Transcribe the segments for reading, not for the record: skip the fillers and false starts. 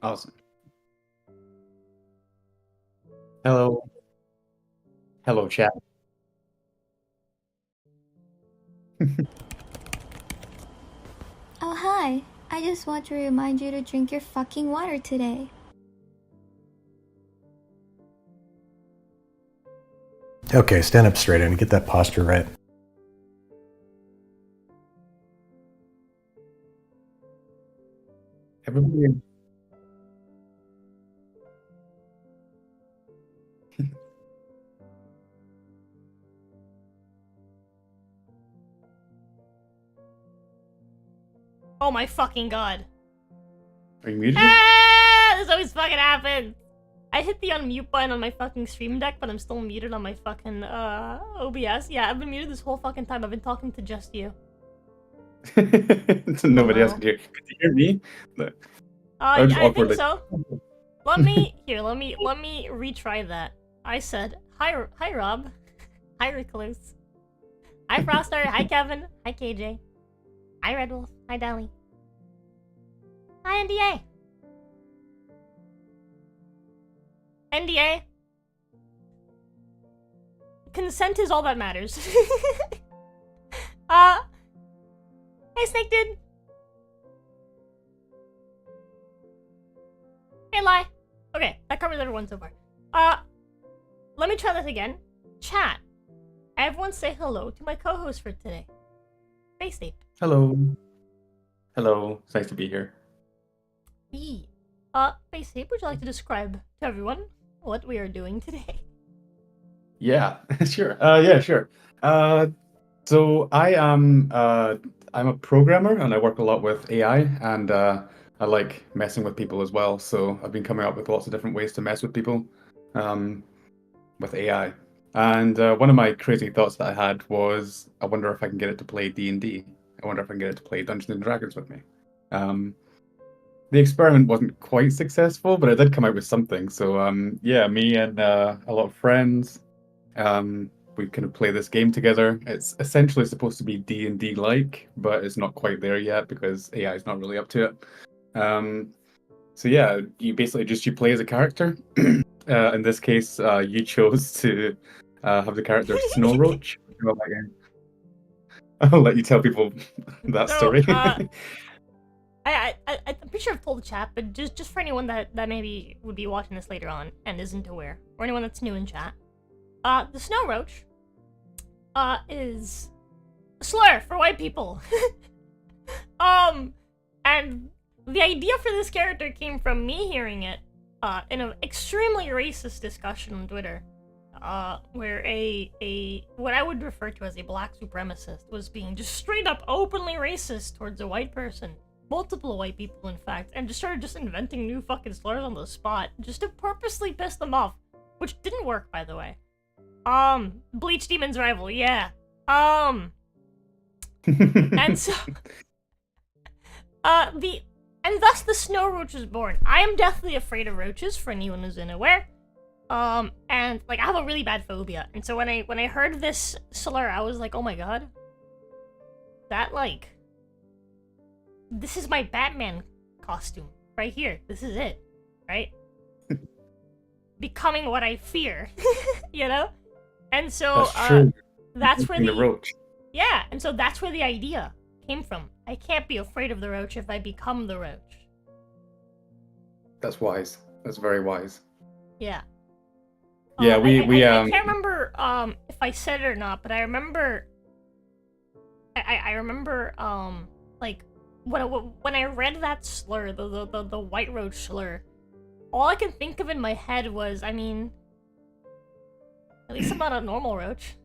Awesome. Hello. Hello, chat. Oh, hi. I just want to remind you to drink your fucking water today. Okay, stand up straight and get that posture right. Everybody. Oh my fucking god. Are you muted? Ah! This always fucking happens. I hit the unmute button on my fucking stream deck, but I'm still muted on my fucking OBS. Yeah, I've been muted this whole fucking time. I've been talking to just you. So nobody else could hear. Could you hear me? But I think so. Let me retry that. I said, hi Rob. Hi Recluse. Hi Froster. Hi Kevin. Hi KJ. Hi Red Wolf. Hi Deli. Hi NDA. NDA. Consent is all that matters. Hey Snake Dude. Hey Lie. Okay, that covers everyone so far. Let me try that again. Chat. Everyone say hello to my co-host for today. Face Ape. Hello. Hello. It's nice to be here. Face Ape, would you like to describe to everyone what we are doing today? Yeah, sure. Yeah, sure. So I am I'm a programmer and I work a lot with AI and I like messing with people as well. So I've been coming up with lots of different ways to mess with people with AI. And one of my crazy thoughts that I had was, I wonder if I can get it to play D&D. I wonder if I can get it to play Dungeons and Dragons with me. The experiment wasn't quite successful, but I did come out with something. So yeah, me and a lot of friends, we kind of play this game together. It's essentially supposed to be D&D like, but it's not quite there yet because AI is not really up to it. So yeah, you basically you play as a character. In this case, you chose to have the character Snow Roach. I'll let you tell people that story. I'm pretty sure I've told the chat, but just for anyone that maybe would be watching this later on and isn't aware, or anyone that's new in chat, the Snow Roach is a slur for white people. And the idea for this character came from me hearing it in an extremely racist discussion on Twitter, where a what I would refer to as a black supremacist was being just straight up openly racist towards a white person. Multiple white people, in fact, and just started inventing new fucking slurs on the spot, just to purposely piss them off. Which didn't work, by the way. Bleach Demon's rival, yeah. And so... And thus the Snow Roach was born. I am deathly afraid of roaches, for anyone who's unaware. And, like, I have a really bad phobia. And so when I heard this slur, I was like, oh my god. That, like... This is my Batman costume. Right here. This is it. Right? Becoming what I fear. You know? And so, that's where the roach. Yeah, and so that's where the idea came from. I can't be afraid of the roach if I become the roach. That's wise. That's very wise. Yeah. Yeah, I can't remember if I said it or not, but I remember I remember like when I read that slur, the White Roach slur, all I can think of in my head was, I mean, at least I'm not a normal roach.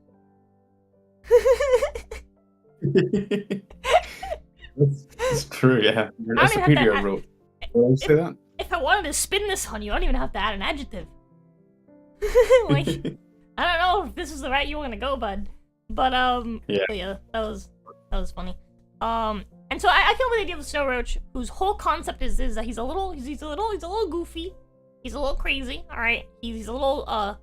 It's true, yeah. You're I a don't even have to superior add- roach. Will I say that? If I wanted to spin this on you, I don't even have to add an adjective. Like, I don't know if this is the route you want to go, bud. But Yeah. but yeah, that was funny. And so I came up with the idea of the snow roach, whose whole concept is that he's a little goofy, he's a little crazy. All right, he's a little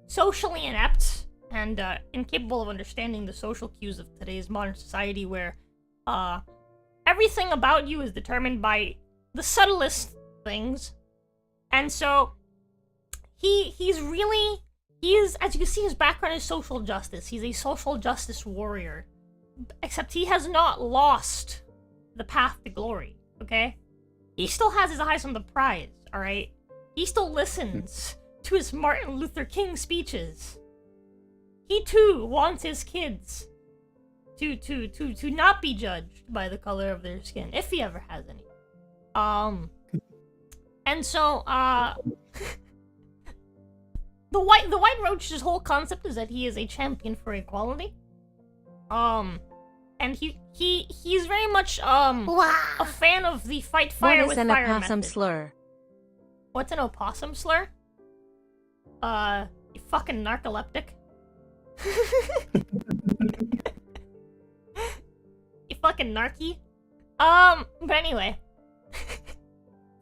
socially inept and incapable of understanding the social cues of today's modern society, where everything about you is determined by the subtlest things, and so he's, as you can see, his background is social justice. He's a social justice warrior, except he has not lost the path to glory. Okay, he still has his eyes on the prize. All right, he still listens to his Martin Luther King speeches. He too wants his kids to not be judged by the color of their skin, if he ever has any. And so the White Roach's whole concept is that he is a champion for equality. And he's very much a fan of the fight fire with fire method. What is an opossum slur? What's an opossum slur? You fucking narcoleptic. You fucking narky. But anyway.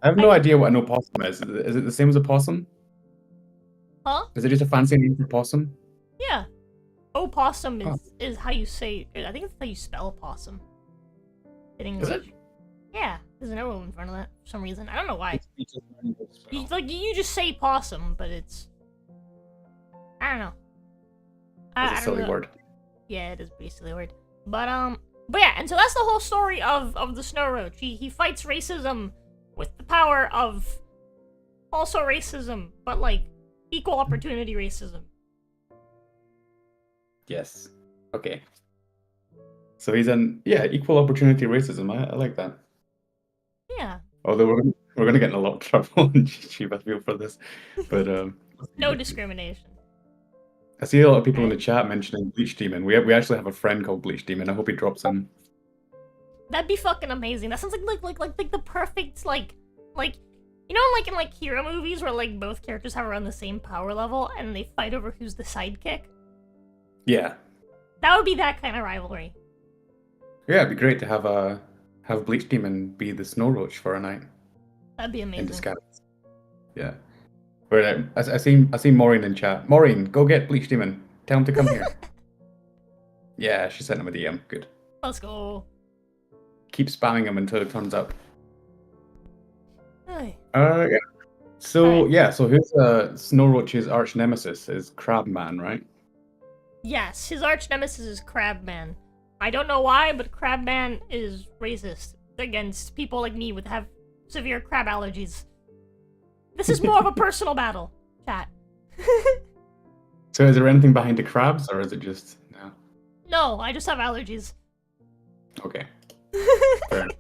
I have no idea what an opossum is. Is it the same as a possum? Huh? Is it just a fancy name for possum? Yeah. Opossum is how you say. I think it's how you spell possum. In English. Is it? Yeah. There's an O in front of that for some reason. I don't know why. You just say possum, but it's. I don't know. It's a silly word. Yeah, it is a pretty silly word. But yeah, and so that's the whole story of the snow roach. He fights racism with the power of also racism, but like equal opportunity racism. Yes. Okay. So he's equal opportunity racism. I like that. Yeah. Although we're gonna get in a lot of trouble on YouTube, I feel, for this. But No discrimination. I see a lot of people in the chat mentioning Bleach Demon. We actually have a friend called Bleach Demon. I hope he drops in. That'd be fucking amazing. That sounds like the perfect like you know, like in like hero movies where like both characters have around the same power level and they fight over who's the sidekick. Yeah. That would be that kind of rivalry. Yeah, it'd be great to have Bleach Demon be the Snow Roach for a night. That'd be amazing. In disguise. Yeah. But I see Maureen in chat. Maureen, go get Bleach Demon. Tell him to come here. Yeah, she sent him a DM. Good. Let's go. Keep spamming him until it turns up. Hey. Yeah. So yeah, so who's Snow Roach's arch nemesis is Crabman, right? Yes, his arch nemesis is Crabman. I don't know why, but Crabman is racist against people like me have severe crab allergies. This is more of a personal battle, chat. So is there anything behind the crabs, or is it just no? No, I just have allergies. Okay. Fair enough.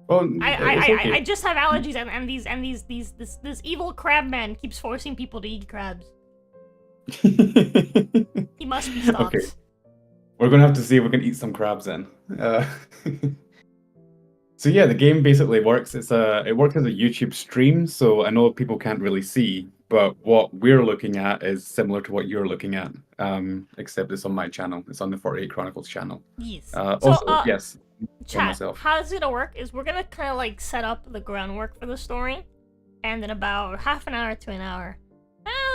Well, I just have allergies, and this evil Crabman keeps forcing people to eat crabs. He must be stopped. Okay. We're gonna have to see if we can eat some crabs then. So yeah, the game basically works. It works as a YouTube stream, so I know people can't really see, but what we're looking at is similar to what you're looking at, except it's on my channel. It's on the 48 Chronicles channel. Yes. Yes. Chat, how it's gonna work is we're gonna kind of like set up the groundwork for the story, and in about half an hour to an hour,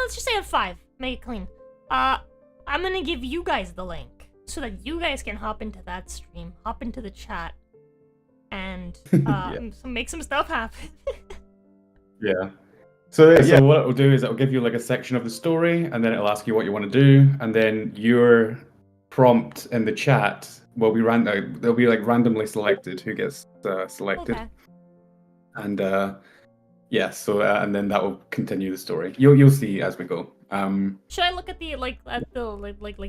let's just say at 5, make it clean. I'm gonna give you guys the link so that you guys can hop into that stream, hop into the chat, and make some stuff happen. Yeah. So what it'll do is it'll give you like a section of the story, and then it'll ask you what you want to do, and then your prompt in the chat will be random. They'll be like randomly selected who gets selected, Okay. and and then that will continue the story. You'll see as we go. Should I look at the like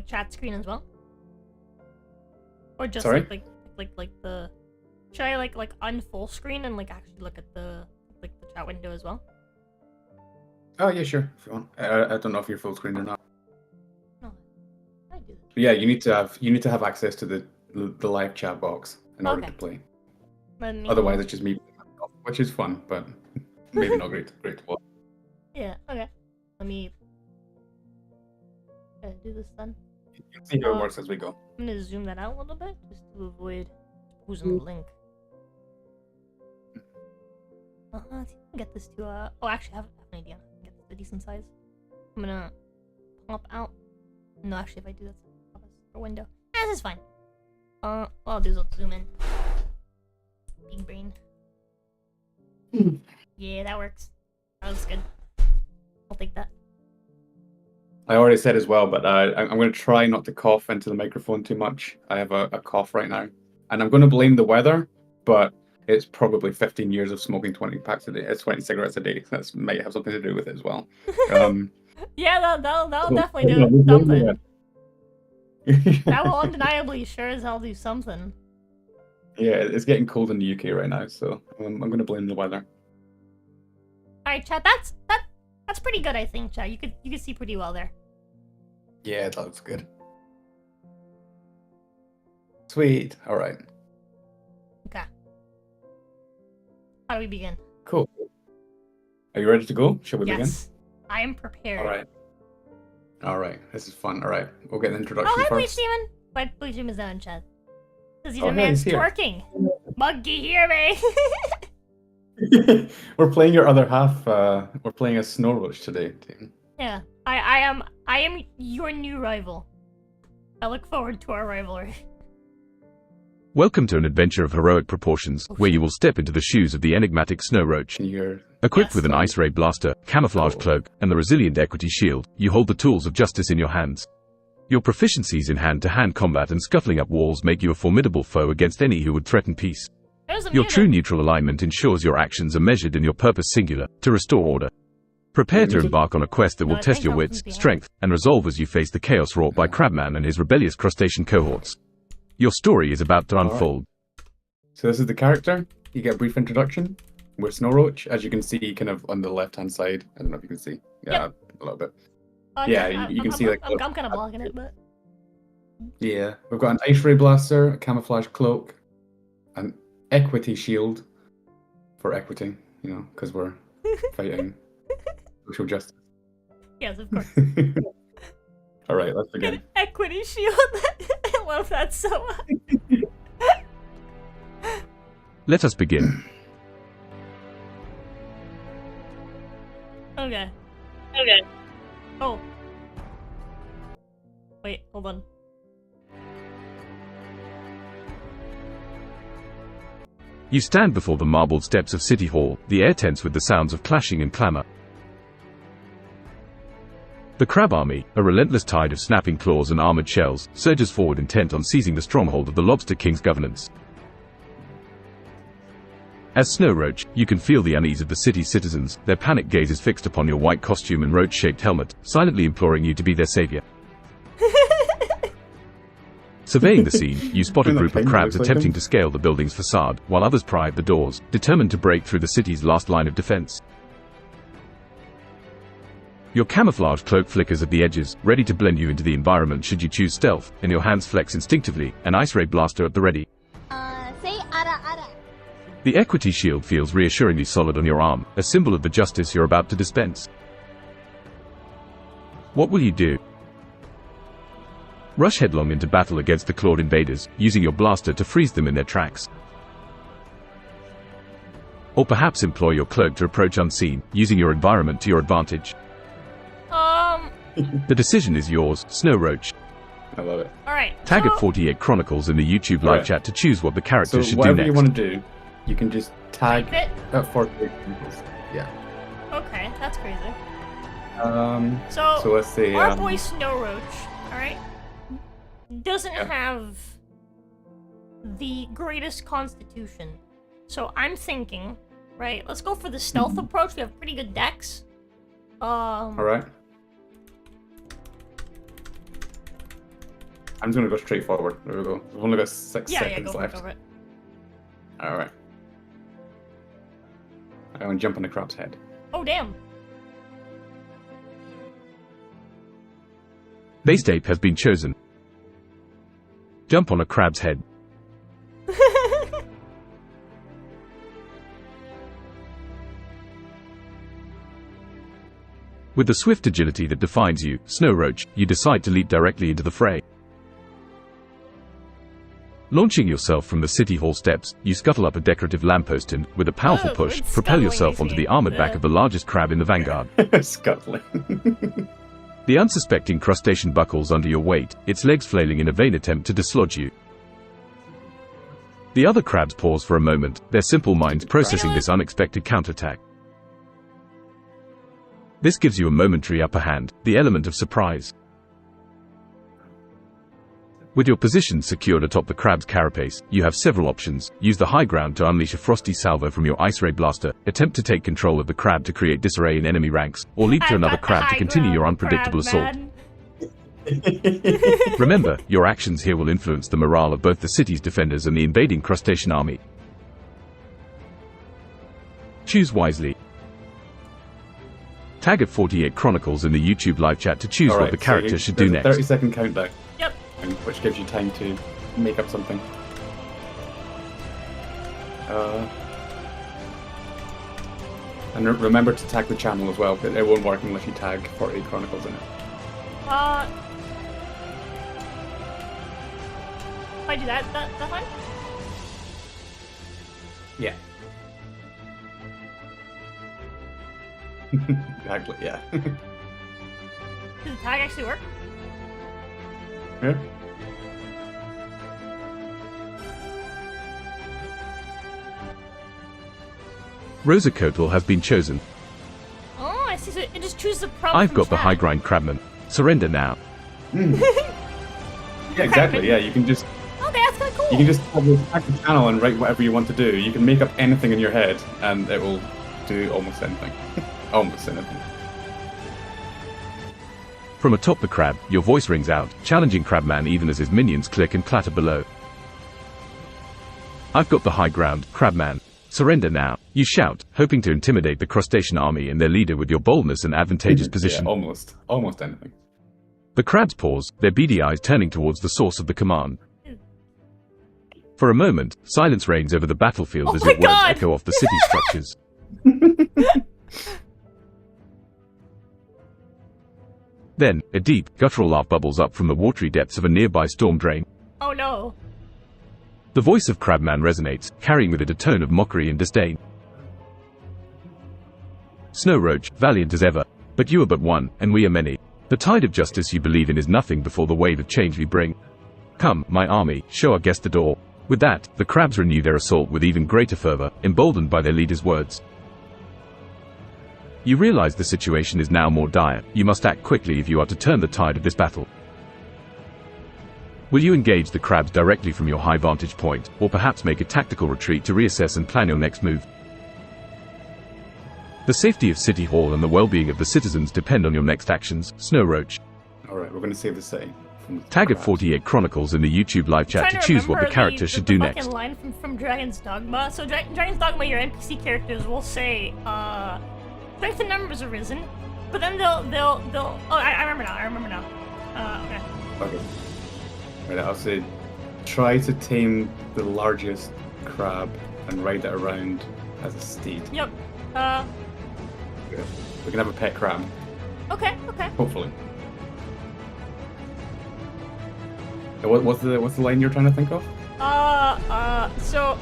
chat screen as well, or just Sorry? like the? Should I like unfull screen and like actually look at the chat window as well? Oh yeah, sure. If you want. I don't know if you're full screen or not. No, I do. But yeah, you need to have access to the live chat box in order Okay. to play. Let me... Otherwise, it's just me, which is fun, but maybe not great to watch. Yeah, okay. Let me... do this then. You can see how it works as we go. I'm gonna zoom that out a little bit, just to avoid exposing the link. I think I can get this to, oh, actually, I have an idea. I can get this to a decent size. I'm gonna pop out. No, actually, if I do that, pop this for window. This is fine. What I'll do is I'll zoom in. Big brain. Yeah, that works. That was good. I'll take that. I already said as well, but I'm going to try not to cough into the microphone too much. I have a cough right now. And I'm going to blame the weather, but it's probably 15 years of smoking 20 packs a day. It's 20 cigarettes a day. That might have something to do with it as well. Yeah, that'll definitely do something. That will undeniably sure as hell do something. Yeah, it's getting cold in the UK right now, so I'm going to blame the weather. Alright, chat, that's pretty good, I think, chat. You could see pretty well there. Yeah, that looks good. Sweet. All right. Okay. How do we begin? Cool. Are you ready to go? Shall we begin? Yes. I am prepared. All right. All right. This is fun. All right. We'll get an introduction hi, first. Steven. Wait, please zoom is down, chat. Because he's Oh, a hey, man's he's here. twerking. Monkey, hear me? We're playing your other half. We're playing a Snow Roach today. Yeah. I am your new rival. I look forward to our rivalry. Welcome to an adventure of heroic proportions, where you will step into the shoes of the enigmatic Snow Roach. Can you hear? Equipped Yes. with an ice ray blaster, camouflage cloak, and the resilient equity shield, you hold the tools of justice in your hands. Your proficiencies in hand-to-hand combat and scuffling up walls make you a formidable foe against any who would threaten peace. There's a Your mutant. true neutral alignment ensures your actions are measured and your purpose singular, to restore order. Prepare to embark on a quest that No, will I test think your I wits, wasn't behind. strength, and resolve as you face the chaos wrought by Crabman and his rebellious crustacean cohorts. Your story is about to unfold. So this is the character. You get a brief introduction. We're Snow Roach, as you can see, kind of on the left-hand side. I don't know if you can see. Yeah, a little bit. Yeah, you can see, like, I'm kind of blocking it, but Yeah, we've got an ice ray blaster, a camouflage cloak, an equity shield for equity. You know, because we're fighting social justice. yes, of course. All right, let's begin. An equity shield. I love that so much. Let us begin. Okay. Oh. Wait, hold on. You stand before the marbled steps of City Hall, the air tense with the sounds of clashing and clamor. The Crab Army, a relentless tide of snapping claws and armored shells, surges forward intent on seizing the stronghold of the Lobster King's governance. As Snow Roach, you can feel the unease of the city's citizens, their panic gazes fixed upon your white costume and roach-shaped helmet, silently imploring you to be their savior. Surveying the scene, you spot a Isn't that group of kind of crabs like attempting them? to scale the building's facade, while others pry at the doors, determined to break through the city's last line of defense. Your camouflage cloak flickers at the edges, ready to blend you into the environment should you choose stealth, and your hands flex instinctively, an ice ray blaster at the ready. Say ara ara. The equity shield feels reassuringly solid on your arm, a symbol of the justice you're about to dispense. What will you do? Rush headlong into battle against the clawed invaders, using your blaster to freeze them in their tracks. Or perhaps employ your cloak to approach unseen, using your environment to your advantage. The decision is yours, Snow Roach. I love it. Alright. Tag so, at 48 Chronicles in the YouTube live Alright. chat to choose what the So characters should do whatever next. you want to do, you can just tag Type at 48 peoples. Yeah. Okay, that's crazy. So So, let's see. our boy Snow Roach, alright, doesn't Yeah. have the greatest constitution. So I'm thinking, right, let's go for the stealth approach. We have pretty good decks. All right. I'm just gonna go straight forward. There we go. We've only got 6 Yeah, seconds go for it, left. go for it. All right. I want to jump on the crab's head. Oh, damn. Base ape has been chosen. Jump on a crab's head. With the swift agility that defines you, Snow Roach, you decide to leap directly into the fray. Launching yourself from the City Hall steps, you scuttle up a decorative lamppost and, with a powerful push, propel yourself onto the armored back of the largest crab in the vanguard. Scuttling. The unsuspecting crustacean buckles under your weight, its legs flailing in a vain attempt to dislodge you. The other crabs pause for a moment, their simple minds processing this unexpected counterattack. This gives you a momentary upper hand, the element of surprise. With your position secured atop the crab's carapace, you have several options. Use the high ground to unleash a frosty salvo from your ice ray blaster, attempt to take control of the crab to create disarray in enemy ranks, or leap to another crab to continue your unpredictable assault. Remember, your actions here will influence the morale of both the city's defenders and the invading crustacean army. Choose wisely. Tag at 48 Chronicles in the YouTube live chat to choose what the character should do next. 30-second countdown. Yep. Which gives you time to make up something. And remember to tag the channel as well. It won't work unless you tag 48 Chronicles in it. If I do that, that's fine? Yeah. Exactly, yeah. Does the tag actually work? Yeah. ROZA COATL has been chosen. Oh, I see. So it just chooses a prompt. I've from got the chat. high grind Crabman. Surrender now. Yeah, exactly, yeah. You can just Okay, that's kind of cool. tag the channel and write whatever you want to do. You can make up anything in your head and it will do almost anything. Almost anything. From atop the crab, your voice rings out, challenging Crabman even as his minions click and clatter below. I've got the high ground, Crabman. Surrender now. You shout, hoping to intimidate the crustacean army and their leader with your boldness and advantageous position. Yeah, almost anything. The crabs pause, their beady eyes turning towards the source of the command. For a moment, silence reigns over the battlefield as your words echo off the city structures. Then, a deep, guttural laugh bubbles up from the watery depths of a nearby storm drain. Oh no. The voice of Crabman resonates, carrying with it a tone of mockery and disdain. Snow Roach, valiant as ever. But you are but one, and we are many. The tide of justice you believe in is nothing before the wave of change we bring. Come, my army, show our guest the door. With that, the crabs renew their assault with even greater fervor, emboldened by their leader's words. You realize the situation is now more dire. You must act quickly if you are to turn the tide of this battle. Will you engage the crabs directly from your high vantage point, or perhaps make a tactical retreat to reassess and plan your next move? The safety of City Hall and the well-being of the citizens depend on your next actions, Snow Roach. Alright, we're going to save the city. Tag at 48 Chronicles in the YouTube live chat to choose what the character should do next. Line from Dragon's Dogma. So Dragon's Dogma, your NPC characters will say, strength in numbers are risen, but then they'll oh, I remember now. Okay. Right, I'll say, try to tame the largest crab and ride it around as a steed. Yep. Good. We can have a pet crab. Okay. Hopefully. What's the line you're trying to think of? So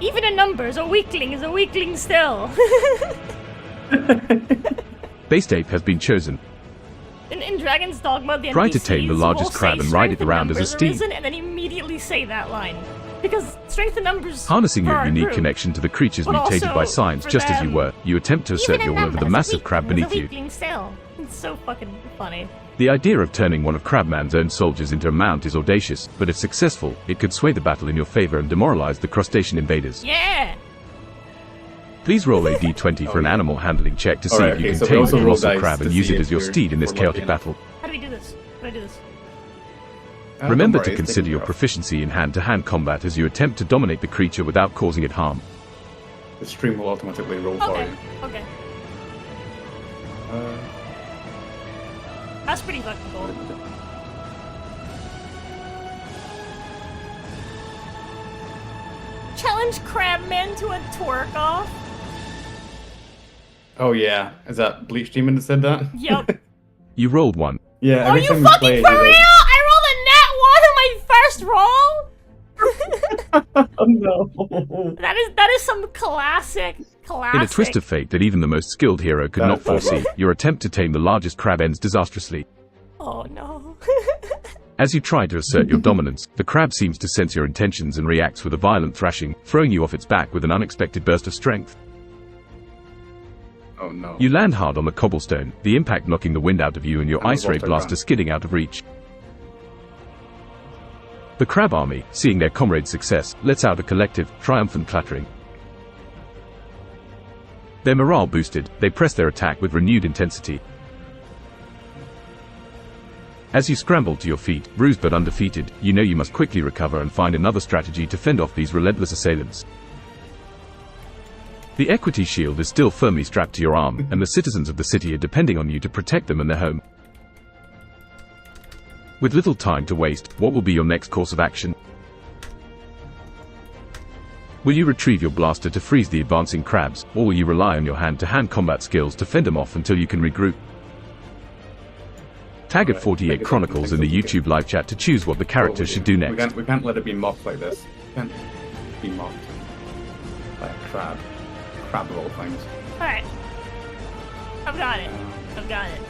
even in numbers, a weakling is a weakling still. Base Ape has been chosen. In Dragon's Dogma, the Try NPCs to tame the largest will crab say and ride it strength in around as a numbers are steed. risen, and then immediately say that line. Because strength in numbers Harnessing for your our unique group, connection to the creatures but mutated also by science for just as you them, were, you attempt to assert even your in will over the numbers, massive crab weakling is a beneath you. weakling still. It's so fucking funny. The idea of turning one of Crabman's own soldiers into a mount is audacious, but if successful, it could sway the battle in your favor and demoralize the crustacean invaders. Yeah! Please roll a d20 for an animal handling check to see if you can so we tame also the roll colossal dice crab to and use see it if as your we're- steed in this we're chaotic lucky battle. How do we do this? How do I do this? Remember Don't to worry, it's consider taken your care of. proficiency in hand-to-hand combat as you attempt to dominate the creature without causing it harm. The stream will automatically roll for Okay. you. Okay. That's pretty fucking cool. challenge Crabman to a twerk off? Oh yeah, is that Bleach Demon that said that? Yep. You rolled one. Yeah. Are Every you time we fucking play, for he real? does- I rolled a nat 1 on my first roll? Oh no. That is some classic. In a twist of fate that even the most skilled hero could not That's foresee, your attempt to tame the largest crab ends disastrously. Oh no. As you try to assert your dominance, the crab seems to sense your intentions and reacts with a violent thrashing, throwing you off its back with an unexpected burst of strength. Oh no. You land hard on the cobblestone, the impact knocking the wind out of you and your And the ice ray water blaster gun. skidding out of reach. The crab army, seeing their comrade's success, lets out a collective, triumphant clattering. Their morale boosted, they press their attack with renewed intensity. As you scramble to your feet, bruised but undefeated, you know you must quickly recover and find another strategy to fend off these relentless assailants. The equity shield is still firmly strapped to your arm, and the citizens of the city are depending on you to protect them and their home. With little time to waste, what will be your next course of action? Will you retrieve your blaster to freeze the advancing crabs, or will you rely on your hand-to-hand combat skills to fend them off until you can regroup? Tag at 48 Chronicles in the YouTube live chat to choose what the characters should do next. We can't let it be mocked like this. We can't be mocked by a crab. Crab of all things. Alright. I've got it. I've got it.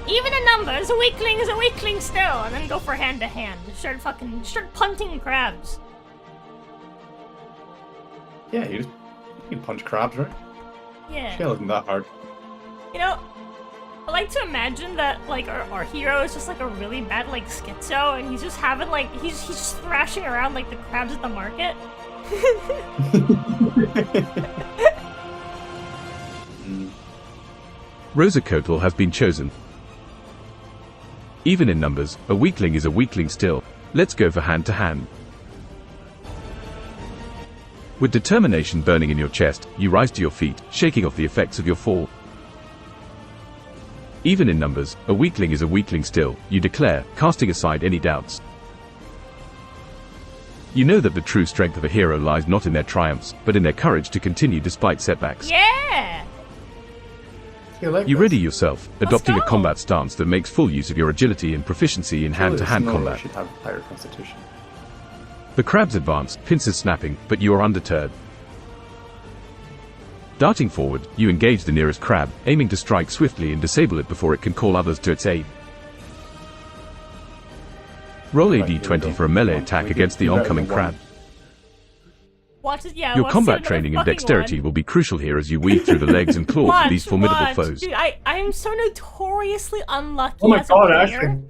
Even in numbers, a weakling is a weakling still, and then go for hand to hand. Start punting crabs. Yeah, you can punch crabs, right? Yeah. Shell isn't that hard. You know, I like to imagine that like our hero is just like a really bad like schizo, and he's just having like he's just thrashing around like the crabs at the market. ROZA COATL has been chosen. Even in numbers, a weakling is a weakling still. Let's go for hand to hand. With determination burning in your chest, you rise to your feet, shaking off the effects of your fall. Even in numbers, a weakling is a weakling still, you declare, casting aside any doubts. You know that the true strength of a hero lies not in their triumphs, but in their courage to continue despite setbacks. Yeah. You ready yourself, adopting a go. combat stance that makes full use of your agility and proficiency in hand-to-hand combat. Should have higher constitution. The crabs advance, pincers snapping, but you are undeterred. Darting forward, you engage the nearest crab, aiming to strike swiftly and disable it before it can call others to its aid. Roll a Right, here we d20 go. for a melee One. attack We against can the do that oncoming in one. crab. Watch it, yeah. Your watch combat another training and fucking dexterity one. will be crucial here as you weave through the legs and claws of these formidable Watch. foes. Dude, I am so notoriously unlucky Oh my as god, a I player. actually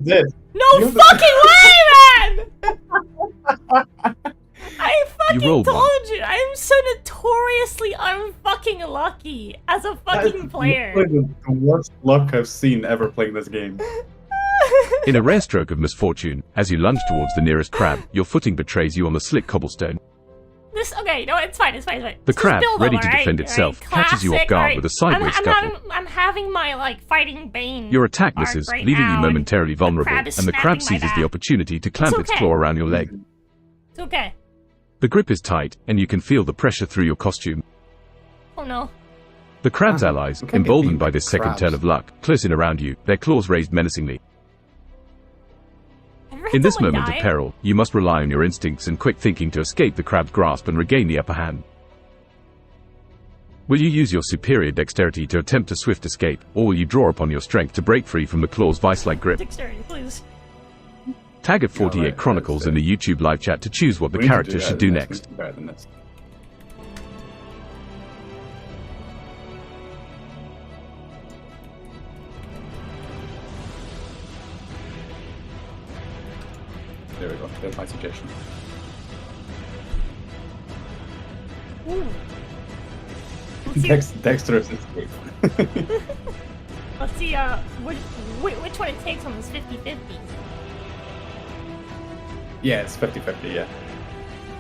did. No You- fucking way, man! I fucking rolled told one. you, I am so notoriously unfucking lucky as a That is fucking player. literally the worst luck I've seen ever playing this game. In a rare stroke of misfortune, as you lunge towards the nearest crab, your footing betrays you on the slick cobblestone. Okay, no, it's fine. The Just crab, build ready up, to alright? defend itself, Alright, catches you off classic, guard alright. with a sideways scuffle. I'm having my, like, fighting bane. Your attack arc misses, right leaving now, you and momentarily vulnerable, crab is and the crab snapping my seizes the back. opportunity to clamp its okay. claw around your leg. It's okay. The grip is tight, and you can feel the pressure through your costume. Oh no. The crab's Ah, allies, we can't get emboldened beat by by this second crabs. turn of luck, close in around you, their claws raised menacingly. Ever had In this someone moment die? of peril, you must rely on your instincts and quick thinking to escape the crab's grasp and regain the upper hand. Will you use your superior dexterity to attempt a swift escape, or will you draw upon your strength to break free from the claw's vice-like grip? Dexterity, please. Tag at 48 right, Chronicles in the YouTube live chat to choose what the We need to characters that should do in next. this. We need to better than this. There we go. There's my suggestion. Ooh. Let's see, Dexterous escape. let's see which one it takes on this 50-50. Yeah, it's 50-50, yeah.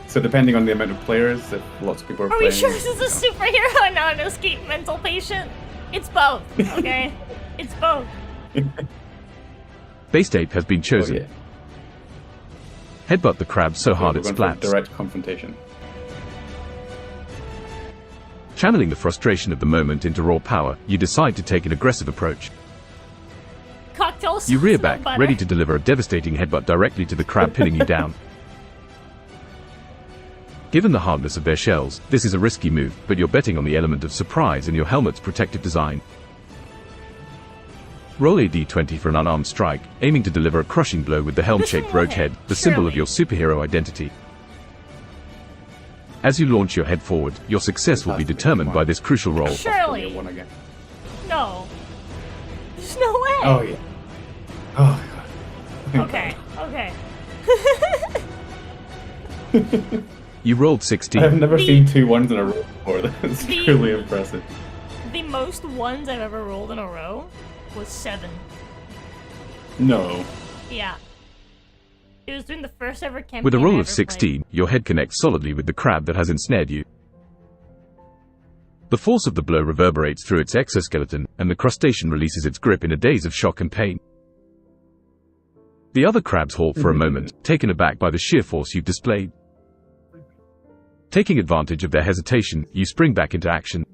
So depending on the amount of players, if lots of people are Are playing... we sure this is a superhero and not an escape mental patient? It's both, okay? It's both. Base Ape has been Oh, chosen. yeah. Headbutt the crab so hard We're it going for splats. direct confrontation. Channeling the frustration of the moment into raw power, you decide to take an aggressive approach. Cocktail You rear sauce, no back, butter. ready to deliver a devastating headbutt directly to the crab, pinning you down. Given the hardness of their shells, this is a risky move, but you're betting on the element of surprise and your helmet's protective design. Roll a d20 for an unarmed strike, aiming to deliver a crushing blow with the helm-shaped roach head, the symbol of your superhero identity. As you launch your head forward, your success will be determined by this crucial roll. Surely. One again. No. There's no way. Oh yeah. Oh god. Okay, okay. You rolled 16. I've never seen 2 ones in a row before. That's truly impressive. The most ones I've ever rolled in a row was 7. No. Yeah. It was during the first ever campaign. With a I roll ever of 16, your head connects solidly with the crab that has ensnared you. The force of the blow reverberates through its exoskeleton, and the crustacean releases its grip in a daze of shock and pain. The other crabs halt for a moment, taken aback by the sheer force you've displayed. Taking advantage of their hesitation, you spring back into action.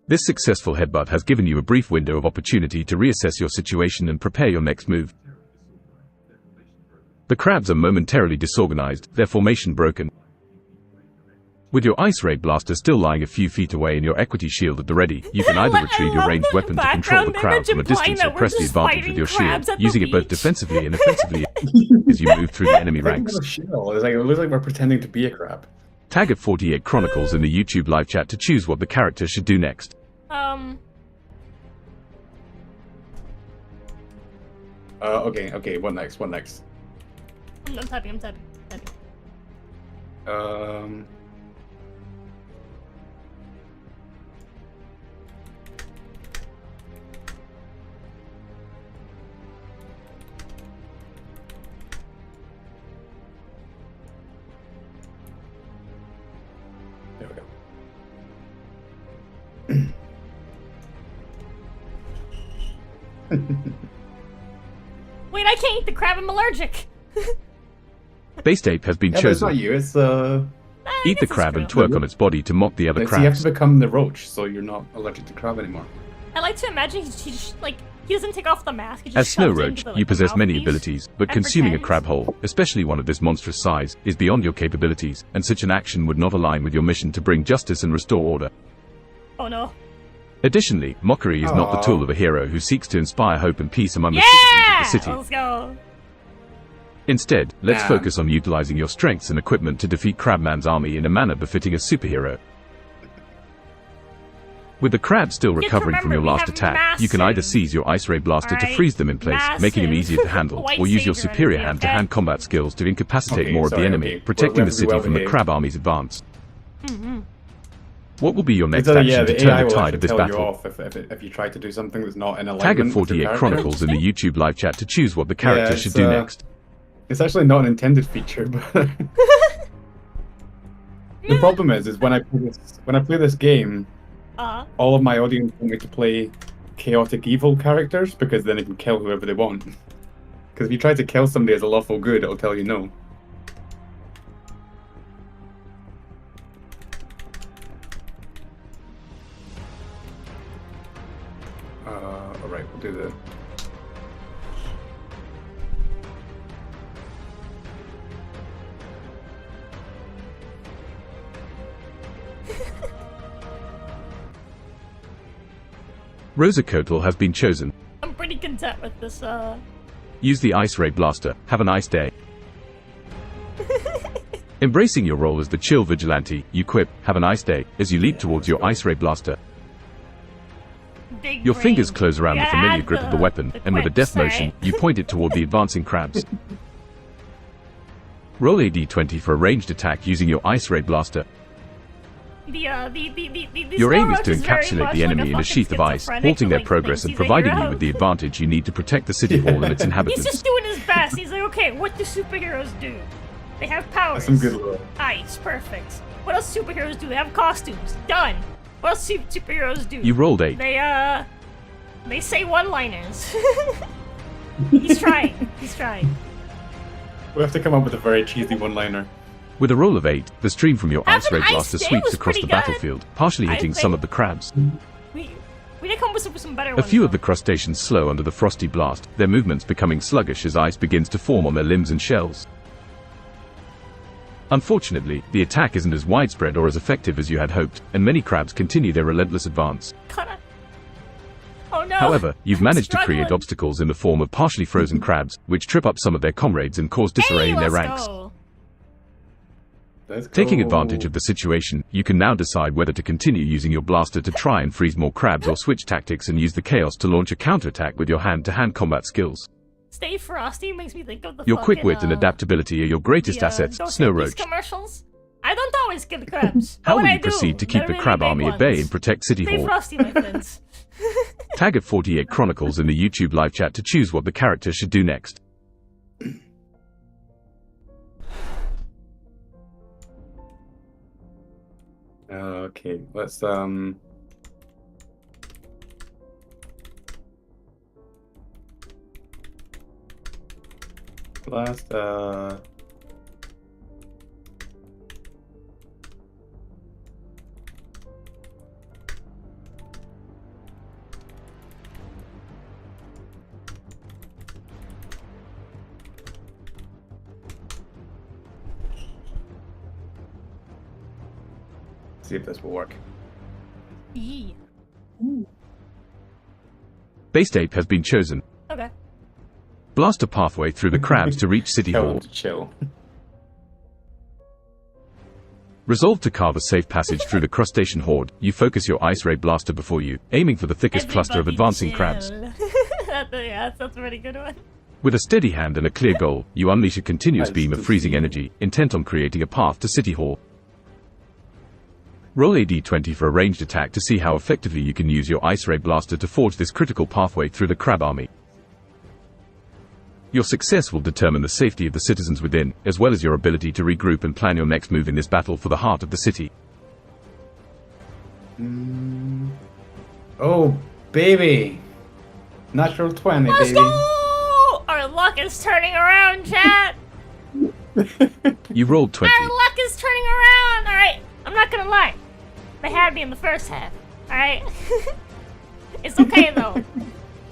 This successful headbutt has given you a brief window of opportunity to reassess your situation and prepare your next move. The crabs are momentarily disorganized, their formation broken. With your ice ray blaster still lying a few feet away and your equity shield at the ready, you can either retrieve your ranged weapon to control the crowd from a distance or press the advantage with your shield, using it both defensively and offensively as you move through the enemy ranks. It looks like we're pretending to be a crab. Tag at 48 Chronicles in the YouTube live chat to choose what the character should do next. Okay, what next? I'm typing. There we go. Wait, I can't eat the crab. I'm allergic. Base Ape has been Yeah, but it's chosen. not you, it's Eat the crab and twerk on its body to mock the other so you have crabs. to become the roach, so you're not allergic to crab anymore. I like to imagine he just, like, he doesn't take off the mask. He just As Snow shoves it Roach, into the, like, you the possess many mouthpiece abilities, but and consuming a pretends. crab whole, especially one of this monstrous size, is beyond your capabilities, and such an action would not align with your mission to bring justice and restore order. Oh no. Additionally, mockery is not the Aw. tool of a hero who seeks to inspire hope and peace among the citizens Yeah! of the city. Let's go. Instead, let's Damn. focus on utilizing your strengths and equipment to defeat Crabman's army in a manner befitting a superhero. With the crab still to recovering from your remember, we last have attack, you can either massive- seize your ice ray blaster to Alright, freeze them in place, making them massive easier to handle, white or use your savior superior energy, hand-to-hand okay? combat skills to incapacitate Okay, more of sorry, the enemy, okay. protecting We the have to be city well from the behaved. crab army's advance. Mm-hmm. What will be your next It's, action yeah, to the turn AI the will tide actually of this tell you battle? off if you try to do something that's not in alignment Tag at with your 48 character. Chronicles in the YouTube live chat to choose what the character Yeah, should it's, do next. It's actually not an intended feature, but the problem is when I play this game, all of my audience want me to play chaotic evil characters because then they can kill whoever they want. Because if you try to kill somebody as a lawful good, it'll tell you no. Alright, we'll do the... ROZA COATL has been chosen. I'm pretty content with this, Use the Ice Ray Blaster. Have a nice day. Embracing your role as the chill vigilante, you quip, have a nice day, as you leap towards your Ice Ray Blaster. big Your brain. fingers close around the Yeah, familiar grip of the weapon, the and with a quips, deft motion, alright. you point it toward the advancing crabs. Roll a d20 for a ranged attack using your Ice Ray Blaster. The Your aim is Snow to Roach very encapsulate much the like enemy in a fucking sheath of ice, schizophrenic halting who, their like, progress thinks and he's a providing you hero. with the advantage you need to protect the city hall and its He's inhabitants. just doing his best. He's like, okay, what do superheroes do? They have powers. That's some good lore. Ice, perfect. What else superheroes do? They have costumes. Done. What else superheroes do? You rolled 8. They say one-liners. He's trying. He's trying. We have to come up with a very cheesy one-liner. With a roll of 8, the stream from your ice ray Ice blaster Day sweeps was across pretty the good. battlefield, partially I hitting think- some of the crabs. We did come with some better A ones. few of though. the crustaceans slow under the frosty blast, their movements becoming sluggish as ice begins to form on their limbs and shells. Unfortunately, the attack isn't as widespread or as effective as you had hoped, and many crabs continue their relentless advance. Kinda. Oh no. However, you've I'm managed to struggling. create obstacles in the form of partially frozen crabs, which trip up some of their comrades and cause disarray Hey, in their let's ranks. go. Let's Taking go. advantage of the situation, you can now decide whether to continue using your blaster to try and freeze more crabs or switch tactics and use the chaos to launch a counterattack with your hand-to-hand combat skills. Stay frosty makes me think of the Your quick fucking, wit and adaptability are your greatest the, assets, Dos Snow Equis Roach. commercials. I don't always kill the crabs. How But when will I you proceed do, to keep they're the really crab big army at bay ones. and protect City Stay Hall? frosty, my friends. Tag at 48 Chronicles in the YouTube live chat to choose what the character should do next. Okay, let's last see if this will work. Yee. Base Ape has been chosen. Okay. Blast a pathway through the crabs to reach City Tell Hall. them to chill. Resolve to carve a safe passage through the crustacean horde. You focus your ice ray blaster before you, aiming for the thickest cluster of Everybody advancing chill. crabs. That's a pretty good one. With a steady hand and a clear goal, you unleash a continuous Nice beam to of freezing see. energy, intent on creating a path to City Hall. Roll a d20 for a ranged attack to see how effectively you can use your ice ray blaster to forge this critical pathway through the crab army. Your success will determine the safety of the citizens within, as well as your ability to regroup and plan your next move in this battle for the heart of the city. Oh, baby! Natural 20, Let's baby. go! Our luck is turning around, chat. You rolled 20. Our luck is turning around. All right, I'm not gonna lie. They had me in the first half. All right. It's okay though.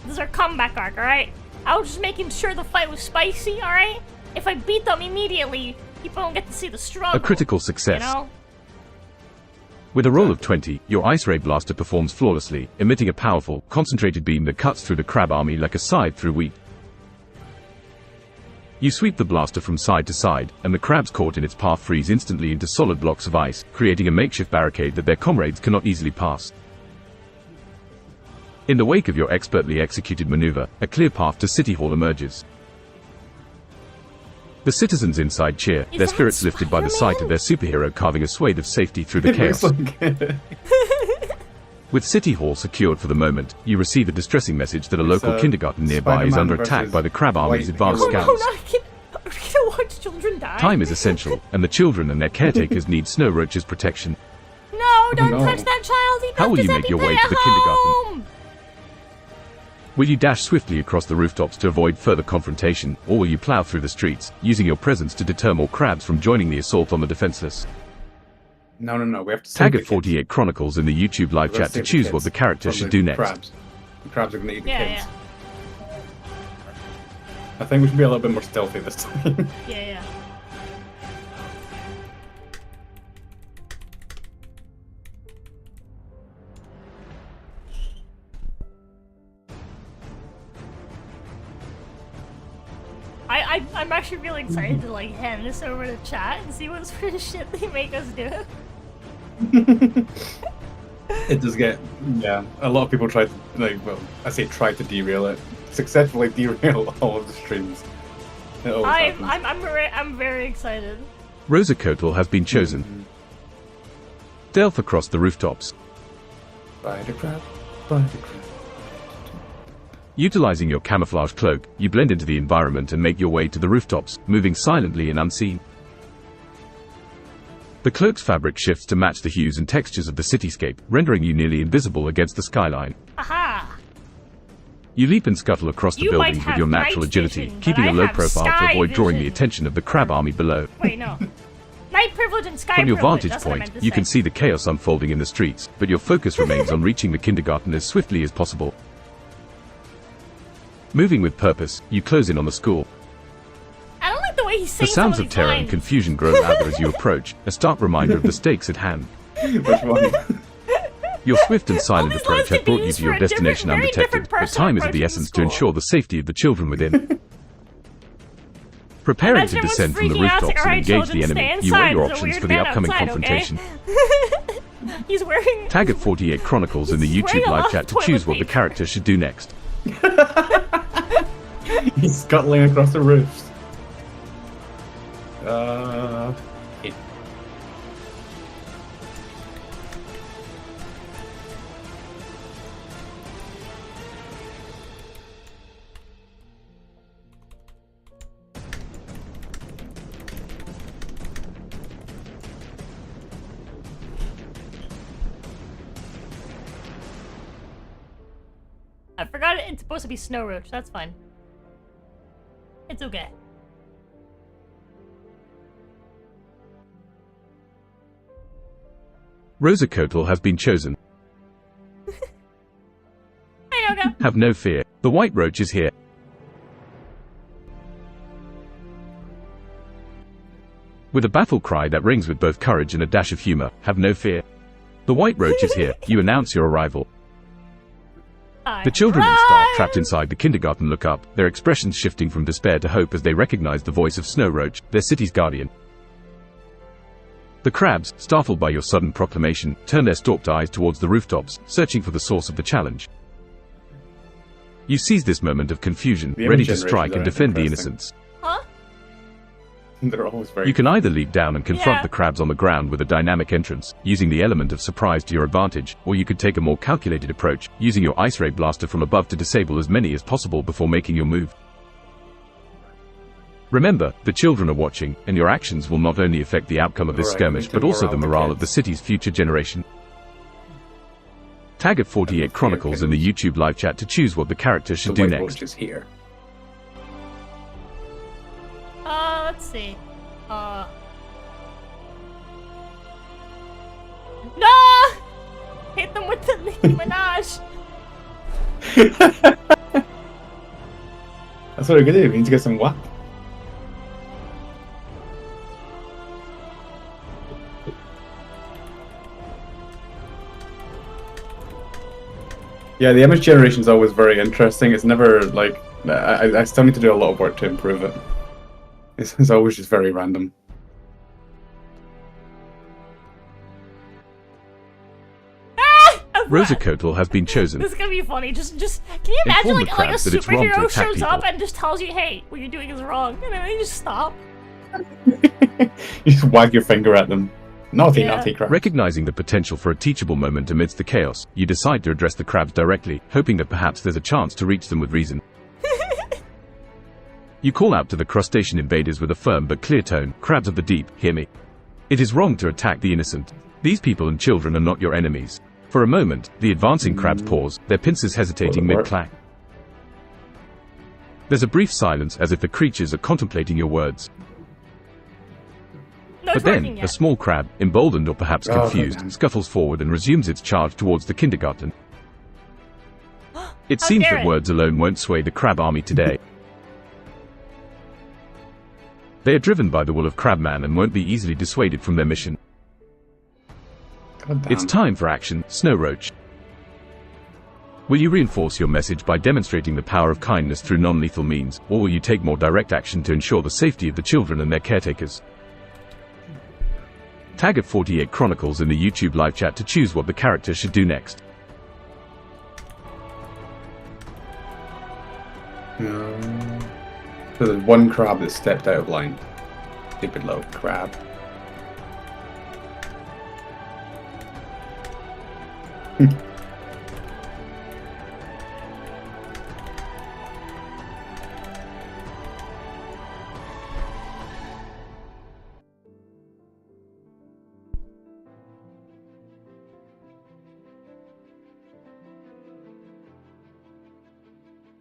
This is our comeback arc. All right. I was just making sure the fight was spicy. All right. If I beat them immediately, people don't get to see the struggle. A critical You success. know. With a roll of 20, your ice ray blaster performs flawlessly, emitting a powerful, concentrated beam that cuts through the crab army like a scythe through wheat. You sweep the blaster from side to side, and the crabs caught in its path freeze instantly into solid blocks of ice, creating a makeshift barricade that their comrades cannot easily pass. In the wake of your expertly executed maneuver, a clear path to City Hall emerges. The citizens inside cheer, Is their that spirits lifted by the sight of their superhero carving a swathe of safety through the It looks chaos. like With City Hall secured for the moment, you receive a distressing message that a It's, local kindergarten nearby is Spider-Man under attack versus by the crab army's White advanced Roach. Oh no, scouts. not again. Are we gonna watch children die? Time is essential, and the children and their caretakers need Snow Roach's protection. No, don't no. touch that child. He How will left you his make your way EpiPen to the at kindergarten? home. Will you dash swiftly across the rooftops to avoid further confrontation, or will you plow through the streets, using your presence to deter more crabs from joining the assault on the defenseless? No, we have to Tag save at the kids. 48 Chronicles in the YouTube live We've got chat to save the choose kids what the character from should the do next. Crabs. The crabs are gonna eat the Yeah, kids. I think we should be a little bit more stealthy this time. yeah. I'm actually really excited to like hand this over to chat and see what sort of shit they make us do. It does get, yeah. A lot of people try to, like, well, I say try to derail it. Successfully derail all of the streams. It always happens. I'm very excited. ROZA COATL has been chosen. Delve across the rooftops. Spider crab, spider crab. Utilizing your camouflage cloak, you blend into the environment and make your way to the rooftops, moving silently and unseen. The cloak's fabric shifts to match the hues and textures of the cityscape, rendering you nearly invisible against the skyline. Aha! You leap and scuttle across the You might buildings with have your natural night agility, vision, but keeping I a low have profile to sky avoid drawing the vision. attention of the crab army below. Wait, no. Night privilege and sky From your privilege, vantage that's what I point, meant to you say. can see the chaos unfolding in the streets, but your focus remains on reaching the kindergarten as swiftly as possible. Moving with purpose, you close in on the school. I don't like the way he's The saying sounds some of these terror and lines. confusion grow louder as you approach, a stark reminder of the stakes at hand. Which one? Your swift and silent these approach lines has could be brought you used to your for a different- destination very undetected, different but person time is of approaching the the essence to school. ensure the safety of the children within. Preparing to Imagine descend from the everyone's freaking out, rooftops and "Alright, engage the children, enemy, stay you weigh inside, your there's a options weird for the man upcoming outside, confrontation. okay?" He's wearing... Tag at 48 Chronicles in the He's wearing YouTube a lot live of chat to toilet choose what the paper. character should do next. He's scuttling across the roofs. It- I forgot it's supposed to be Snow Roach, that's fine. It's okay. ROZA COATL has been chosen. Hi, Yoga. Have no fear, the White Roach is here. With a battle cry that rings with both courage and a dash of humor, have no fear. The White Roach is here, you announce your arrival. The children and staff trapped inside the kindergarten look up, their expressions shifting from despair to hope as they recognize the voice of Snow Roach, their city's guardian. The crabs, startled by your sudden proclamation, turn their stalked eyes towards the rooftops, searching for the source of the challenge. You seize this moment of confusion, The ready image to strike generations and are defend the interesting. innocents. Huh? They're always very. You can either leap down and confront Yeah. the crabs on the ground with a dynamic entrance, using the element of surprise to your advantage, or you could take a more calculated approach, using your ice ray blaster from above to disable as many as possible before making your move. Remember, the children are watching, and your actions will not only affect the outcome of this Right, skirmish need to but also the morale the morale of the kids. city's future generation. Tag at 48 Chronicles in the YouTube live chat to choose what the character should the do White next. Roach is here. Let's see. No! Hit them with the Nicki Minaj. That's what we're gonna do. We need to get some whack. Yeah, the image generation is always very interesting. It's never like I still need to do a lot of work to improve it. It's always just very random. ROZA COATL has been chosen. This is gonna be funny. Just can you imagine Inform the like a crabs that it's wrong to superhero attack shows up people. and just tells you, hey, what you're doing is wrong, and then they just stop. You just wag your finger at them. Naughty, Yeah. naughty crap. Recognizing the potential for a teachable moment amidst the chaos, you decide to address the crabs directly, hoping that perhaps there's a chance to reach them with reason. You call out to the crustacean invaders with a firm but clear tone, "Crabs of the deep, hear me. It is wrong to attack the innocent. These people and children are not your enemies." For a moment, the advancing crabs pause, their pincers hesitating Will it work? mid-clack. There's a brief silence as if the creatures are contemplating your words. No, But it's then, working a yet. small crab, emboldened or perhaps Oh, confused, goddamn. scuffles forward and resumes its charge towards the kindergarten. It How seems dare that it. words alone won't sway the crab army today. They are driven by the will of Crabman and won't be easily dissuaded from their mission. God damn. It's time for action, Snow Roach. Will you reinforce your message by demonstrating the power of kindness through non-lethal means, or will you take more direct action to ensure the safety of the children and their caretakers? Tag at 48 Chronicles in the YouTube live chat to choose what the character should do next. So there's one crab that stepped out of line. Stupid little crab.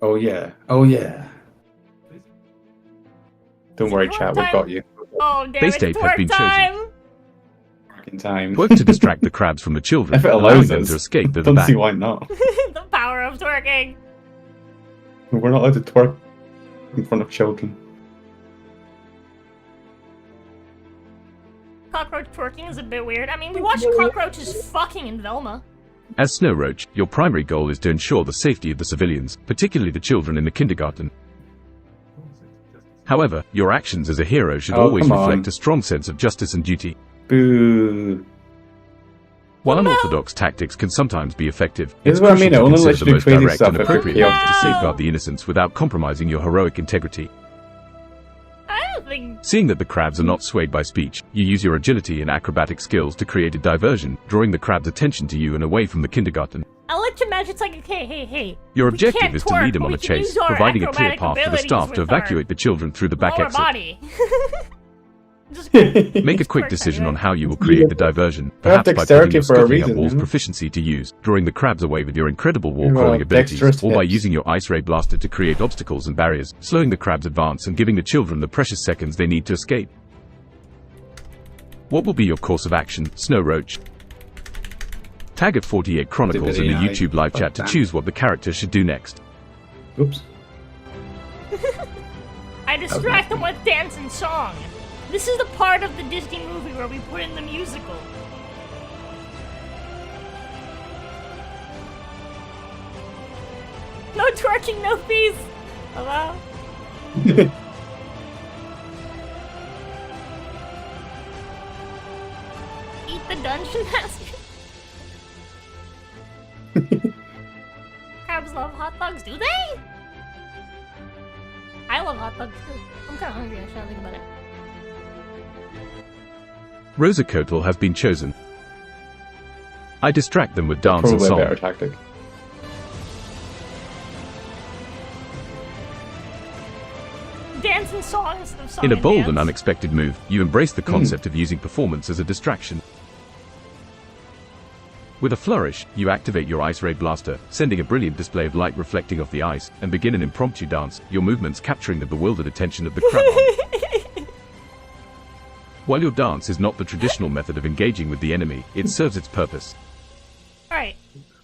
Oh yeah. Oh yeah. Don't worry, Twerk chat. We've time. got you. Oh damn Base it, state it's has twerk been time! In time. Twerk to distract the crabs from the children, If it allowing allows them us. to escape to the Don't back. see why not. The power of twerking. We're not allowed to twerk in front of children. Cockroach twerking is a bit weird. I mean, we watched cockroaches fucking in Velma. As Snow Roach, your primary goal is to ensure the safety of the civilians, particularly the children in the kindergarten. However, your actions as a hero should Oh, always come on. reflect a strong sense of justice and duty. Boo. While unorthodox tactics can sometimes be effective, This it's is what I crucial mean, it to only consider lets the you do most crazy direct stuff and if you're appropriate methods to chaotic. safeguard the innocents without compromising your heroic integrity. I don't think. Seeing that the crabs are not swayed by speech, you use your agility and acrobatic skills to create a diversion, drawing the crab's attention to you and away from the kindergarten. I'll let you imagine it's like, okay, hey. Your we objective can't is to twerk, lead them but on we a can chase, use our providing a clear acrobatic path for the abilities staff to with our evacuate the children through the back lower exit. body. Just Make a quick twerk decision on anyway. how you will create the diversion, I have perhaps by dexterity picking your for a scooping up reason, wall's you know? proficiency to use, drawing the crabs away with your incredible wall Well, crawling abilities, dexterous or by tips. using your ice ray blaster to create obstacles and barriers, slowing the crabs' advance and giving the children the precious seconds they need to escape. What will be your course of action, Snow Roach? Tag at 48 Chronicles in the Activity, YouTube live chat to damn. choose what the character should do next. Oops. I distract them with dance and song. This is the part of the Disney movie where we put in the musical. No twerking, no fees. Hello? Eat the dungeon master. Crabs love hot dogs, do they? I love hot dogs too. I'm kinda hungry, I should think about it. ROZA COATL has been chosen. I distract them with dance and Probably a song. better tactic. Dance and song instead of song In a and bold dance. and unexpected move, you embrace the concept of using performance as a distraction. With a flourish, you activate your Ice Ray Blaster, sending a brilliant display of light reflecting off the ice, and begin an impromptu dance, your movements capturing the bewildered attention of the crowd. While your dance is not the traditional method of engaging with the enemy, it serves its purpose. Alright.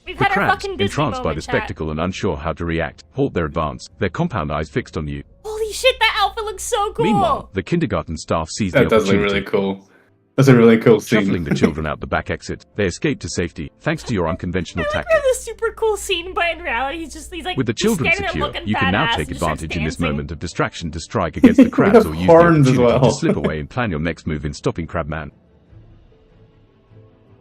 We've The had our crabs, fucking Disney entranced by moment, the chat. spectacle and unsure how to react, halt their advance, their compound eyes fixed on you. Holy shit, that outfit looks so cool! Meanwhile, the kindergarten staff seize the That does look opportunity. really cool. That's a really cool scene. Shuffling the children out the back exit, they escape to safety, thanks to your unconventional I like tactics. this super cool scene, but in reality, he's like With the just children standing there secure, looking you can now badass take and starts advantage in this dancing. moment of distraction to strike against the crabs have or use the horns as opportunity well. to slip away and plan your next move in stopping Crabman.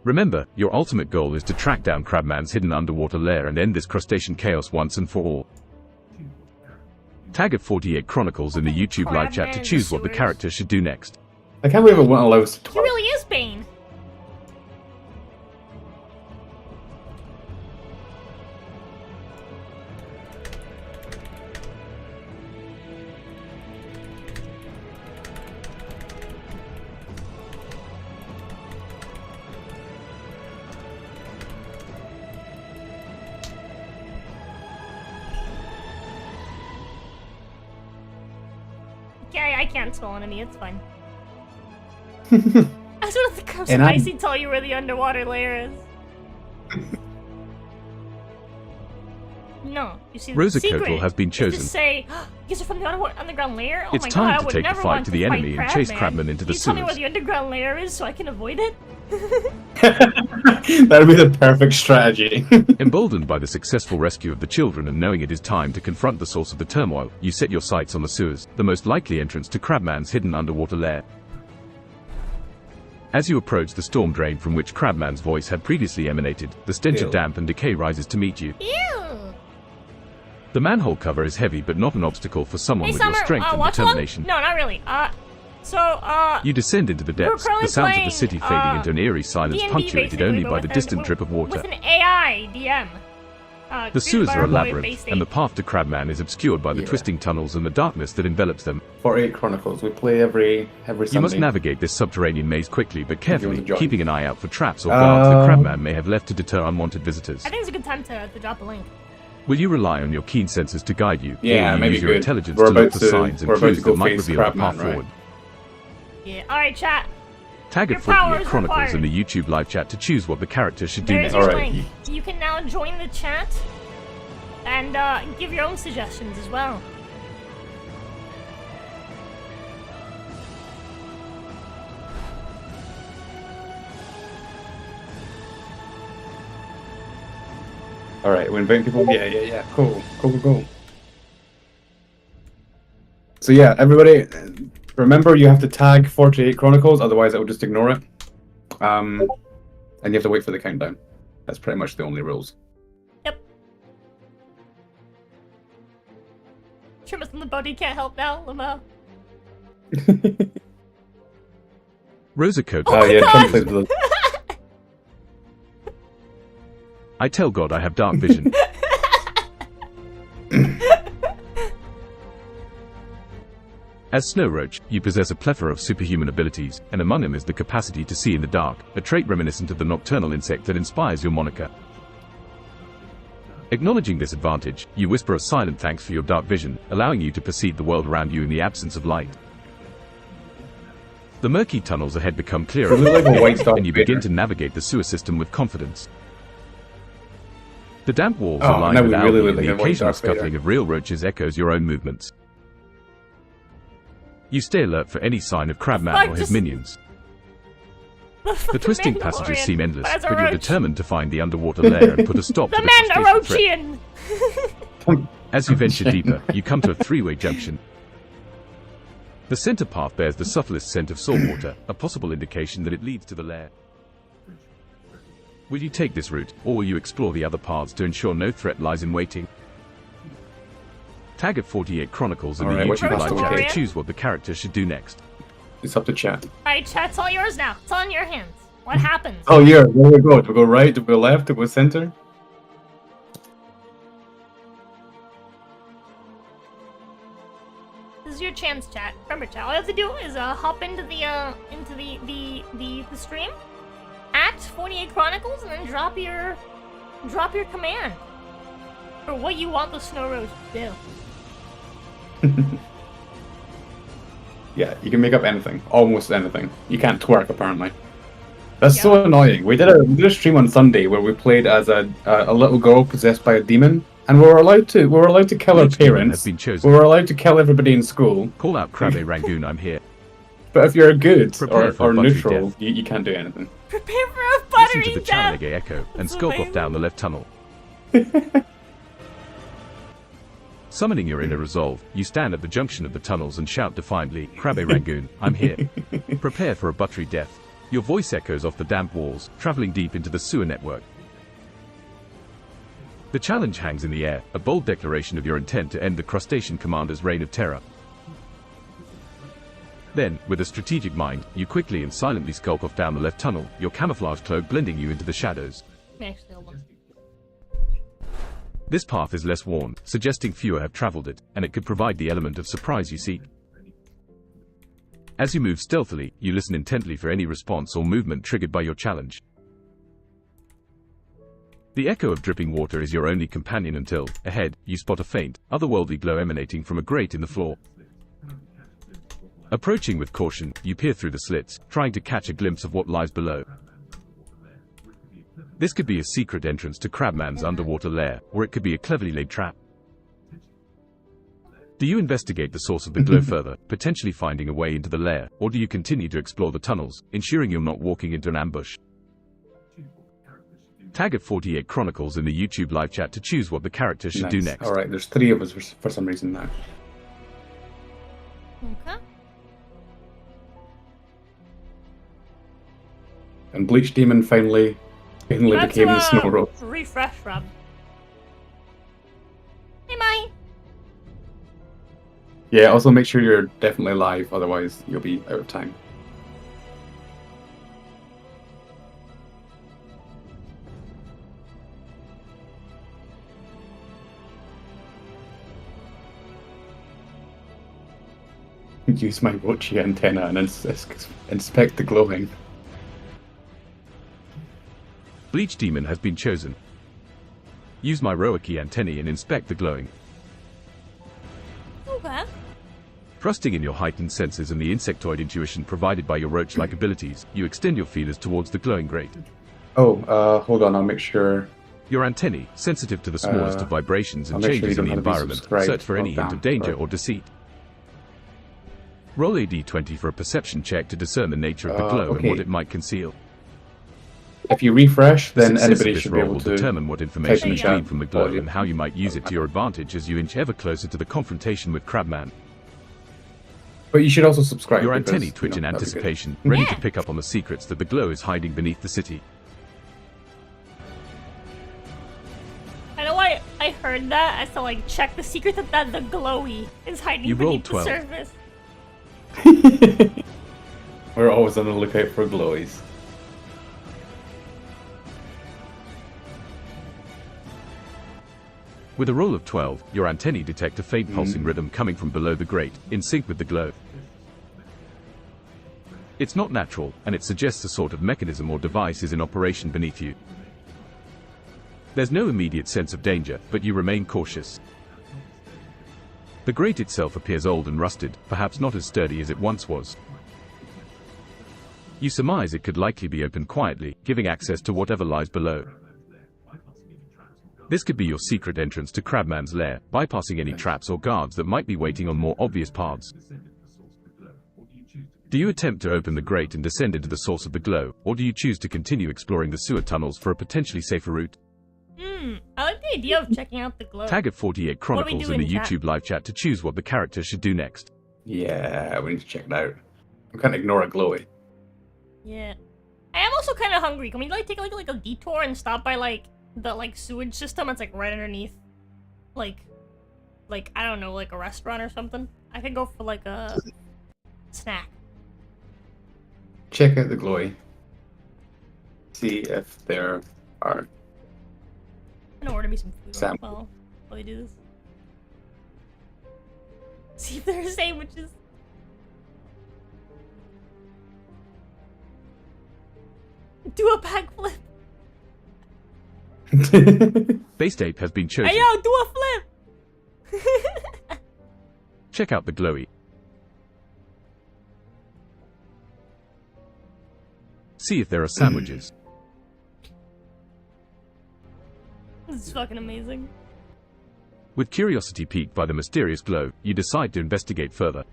Remember, your ultimate goal is to track down Crabman's hidden underwater lair and end this crustacean chaos once and for all. Tag at 48 Chronicles in the YouTube live chat to Crabman choose what the sewers. character should do next. I can't believe it won't allow us to He twerk. really is Bane. Yeah, I can't spell enemy, it's fine. I just want to come And I'm- spicy tell you where the underwater layer is. No, you see, the ROZA secret COATL has been is chosen. to say, you guys are from the underground layer? Oh It's my time god, to I would take the never fight want to the fight enemy and chase Crabman. Crabman into Can the you tell me where sewers. the underground layer is so I can avoid it? That'd be the perfect strategy. Emboldened by the successful rescue of the children and knowing it is time to confront the source of the turmoil, you set your sights on the sewers, the most likely entrance to Crabman's hidden underwater lair. As you approach the storm drain from which Crabman's voice had previously emanated, the stench Ew. of damp and decay rises to meet you. Ew! The manhole cover is heavy but not an obstacle for someone Hey with Summer, your strength and watch along? determination. No, not really. You descend into the depths, currently the sounds of playing, the city fading into an eerie silence D&D punctuated basically, only but by with the an- distant drip of water. With an AI DM. The created sewers by are our a boy labyrinth, Bay and the State. path to Crabman is obscured by the Yeah. twisting tunnels and the darkness that envelops them. 48 Chronicles. We play every Sunday. You must navigate this subterranean maze quickly but carefully, join. keeping an eye out for traps or guards that Um, Crabman may have left to deter unwanted visitors. I think it's a good time to drop a link. Will you rely on your keen senses to guide you? Yeah, or will you maybe use your good. intelligence We're to look about for to- signs and we're about to clues go that might face reveal the Crabman, path right? forward? Yeah, alright, chat. Tag Your at 48 power is Chronicles required. in the YouTube live chat to choose what the character should do There's next. your Alright. link. You can now join the chat and give your own suggestions as well. Alright, we're inviting people. Yeah. Cool. So yeah, everybody, remember you have to tag 48 Chronicles, otherwise it will just ignore it. And you have to wait for the countdown. That's pretty much the only rules. Yep. Trimus in the body can't help now, Lamo. ROZA code. Oh yeah, God! translate the. I tell God I have dark vision. As Snow Roach, you possess a plethora of superhuman abilities, and among them is the capacity to see in the dark, a trait reminiscent of the nocturnal insect that inspires your moniker. Acknowledging this advantage, you whisper a silent thanks for your dark vision, allowing you to perceive the world around you in the absence of light. The murky tunnels ahead become clearer, It looks like a white star and you begin Vader. to navigate the sewer system with confidence. The damp walls Oh, are lined now with we algae, really look and like the a white occasional Darth Vader. scuffling of real roaches echoes your own movements. You stay alert for any sign of Crabman Fuck, or his just- minions. The fucking twisting passages Mandalorian, seem endless, but as a but you're roach. determined to find the underwater lair and put a stop to The the crustacean threat. Mandarochian! As you venture deeper, you come to a three-way junction. The center path bears the subtlest scent of saltwater, a possible indication that it leads to the lair. Will you take this route, or will you explore the other paths to ensure no threat lies in waiting? Tag at 48 Chronicles in the Alright, what you YouTube got live to chat do? to choose what the character should do next. It's up to chat. Alright, chat, it's all yours now. It's all in your hands. What happens? Oh yeah, where do we go? Do we go right? Do we go left? Do we go center? This is your chance, chat. Remember, chat, all you have to do is hop into the stream at 48 Chronicles and then drop your command for what you want the Snow Roach to do. Yeah, you can make up anything, almost anything. You can't twerk apparently. That's so annoying. We did a stream on Sunday where we played as a little girl possessed by a demon, and we were allowed to kill our Each demon parents. has been We chosen. were allowed to kill everybody in school. Call out Crabbe Rangoon, I'm here. But if you're good Prepare for or buttery neutral, death. you can't do anything. Prepare for a Listen buttery to the death! Charinege echo and That's skulk off amazing. down the left tunnel. Summoning your inner resolve, you stand at the junction of the tunnels and shout defiantly, Crabbe Rangoon, I'm here. Prepare for a buttery death. Your voice echoes off the damp walls, traveling deep into the sewer network. The challenge hangs in the air, a bold declaration of your intent to end the crustacean commander's reign of terror. Then, with a strategic mind, you quickly and silently skulk off down the left tunnel, your camouflage cloak blending you into the shadows. Actually, hold on. This path is less worn, suggesting fewer have traveled it, and it could provide the element of surprise you seek. As you move stealthily, you listen intently for any response or movement triggered by your challenge. The echo of dripping water is your only companion until, ahead, you spot a faint, otherworldly glow emanating from a grate in the floor. Approaching with caution, you peer through the slits, trying to catch a glimpse of what lies below. This could be a secret entrance to Crabman's underwater lair, or it could be a cleverly laid trap. Do you investigate the source of the glow further, potentially finding a way into the lair, or do you continue to explore the tunnels, ensuring you're not walking into an ambush? Tag at 48 Chronicles in the YouTube live chat to choose what the character should do next. Alright, there's 3 of us for some reason now. Okay. And Bleach Demon finally That's, became the Snow Roach. refresh, Rob. Hey, Mai. Yeah, also make sure you're definitely live, otherwise you'll be out of time. Use my Roachy antenna and inspect the glowing. Bleach Demon has been chosen. Use my wacky antennae and inspect the glowing. Okay. Trusting in your heightened senses and the insectoid intuition provided by your roach-like abilities, you extend your feelers towards the glowing grate. Oh, hold on, I'll make sure. Your antennae, sensitive to the smallest of vibrations and I'll make sure changes you in the don't have to be environment, subscribed. search for any Oh, hint damn. of danger Right. or deceit. Roll a d20 for a perception check to discern the nature of the glow and okay. what it might conceal. If you refresh, then Success of anybody this should be roll able will to determine what type information in you chat. glean from the glow Audio. and how you might use it to your advantage as you inch ever closer to the confrontation with Crabman. But you should also subscribe. Your because, antennae twitch in that'd be good. anticipation, ready Yeah. to pick up on the secrets that the glow is hiding beneath the city. I know I heard that. I saw like check the secret that the glowy is hiding You rolled beneath the 12. surface. We're always on the lookout for glowies. With a roll of 12, your antennae detect a faint pulsing rhythm coming from below the grate, in sync with the glow. It's not natural, and it suggests a sort of mechanism or device is in operation beneath you. There's no immediate sense of danger, but you remain cautious. The grate itself appears old and rusted, perhaps not as sturdy as it once was. You surmise it could likely be opened quietly, giving access to whatever lies below. This could be your secret entrance to Crabman's lair, bypassing any traps or guards that might be waiting on more obvious paths. Do you attempt to open the grate and descend into the source of the glow, or do you choose to continue exploring the sewer tunnels for a potentially safer route? I like the idea of checking out the glow. Tag at 48 What do we Chronicles do in the in chat? YouTube live chat to choose what the character should do next. Yeah, we need to check it out. We can't ignore a glowy. Yeah. I am also kind of hungry. Can we like take like a detour and stop by like the like sewage system? It's like right underneath, like I don't know, like a restaurant or something. I could go for like a snack. Check out the glowy. See if there are. I know order me some food Sam. while we do this. See if there are sandwiches. Do a backflip. Base Ape has been chosen. Hey yo, do a flip. Check out the glowy. See if there are sandwiches. This is fucking amazing. With curiosity piqued by the mysterious glow, you decide to investigate further.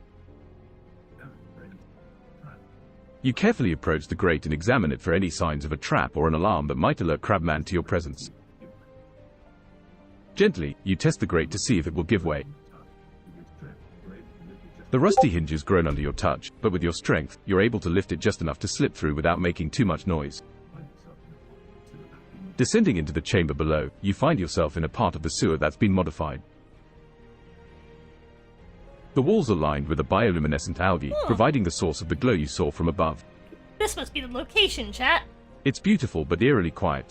You carefully approach the grate and examine it for any signs of a trap or an alarm that might alert Crabman to your presence. Gently, you test the grate to see if it will give way. The rusty hinges groan under your touch, but with your strength, you're able to lift it just enough to slip through without making too much noise. Descending into the chamber below, you find yourself in a part of the sewer that's been modified. The walls are lined with a bioluminescent algae, providing the source of the glow you saw from above. This must be the location, chat. It's beautiful but eerily quiet.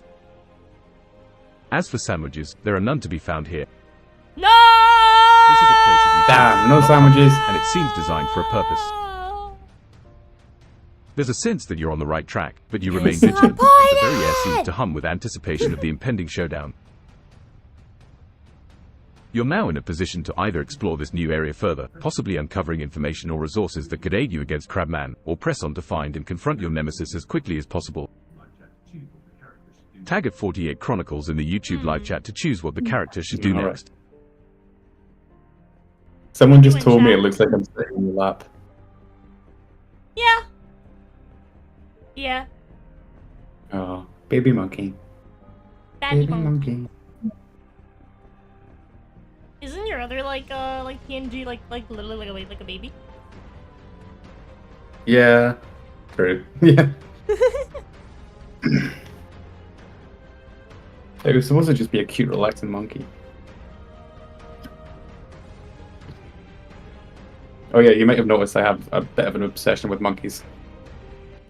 As for sandwiches, there are none to be found here. No! This is a place of utility, Damn, no sandwiches. and it seems designed for a purpose. There's a sense that you're on the right track, but you remain vigilant. The very air seems to hum with anticipation of the impending showdown. You're now in a position to either explore this new area further, possibly uncovering information or resources that could aid you against Crabman, or press on to find and confront your nemesis as quickly as possible. Tag at 48 Chronicles in the YouTube live chat to choose what the character should do Alright. next. Someone just Doing told me chat. it looks like I'm sitting in your lap. Yeah. Yeah. Oh, baby monkey. Daddy monkey. Isn't your other like PNG like literally like a baby? Yeah. True. Yeah. It was supposed to just be a cute, relaxing monkey. Oh yeah, you might have noticed I have a bit of an obsession with monkeys.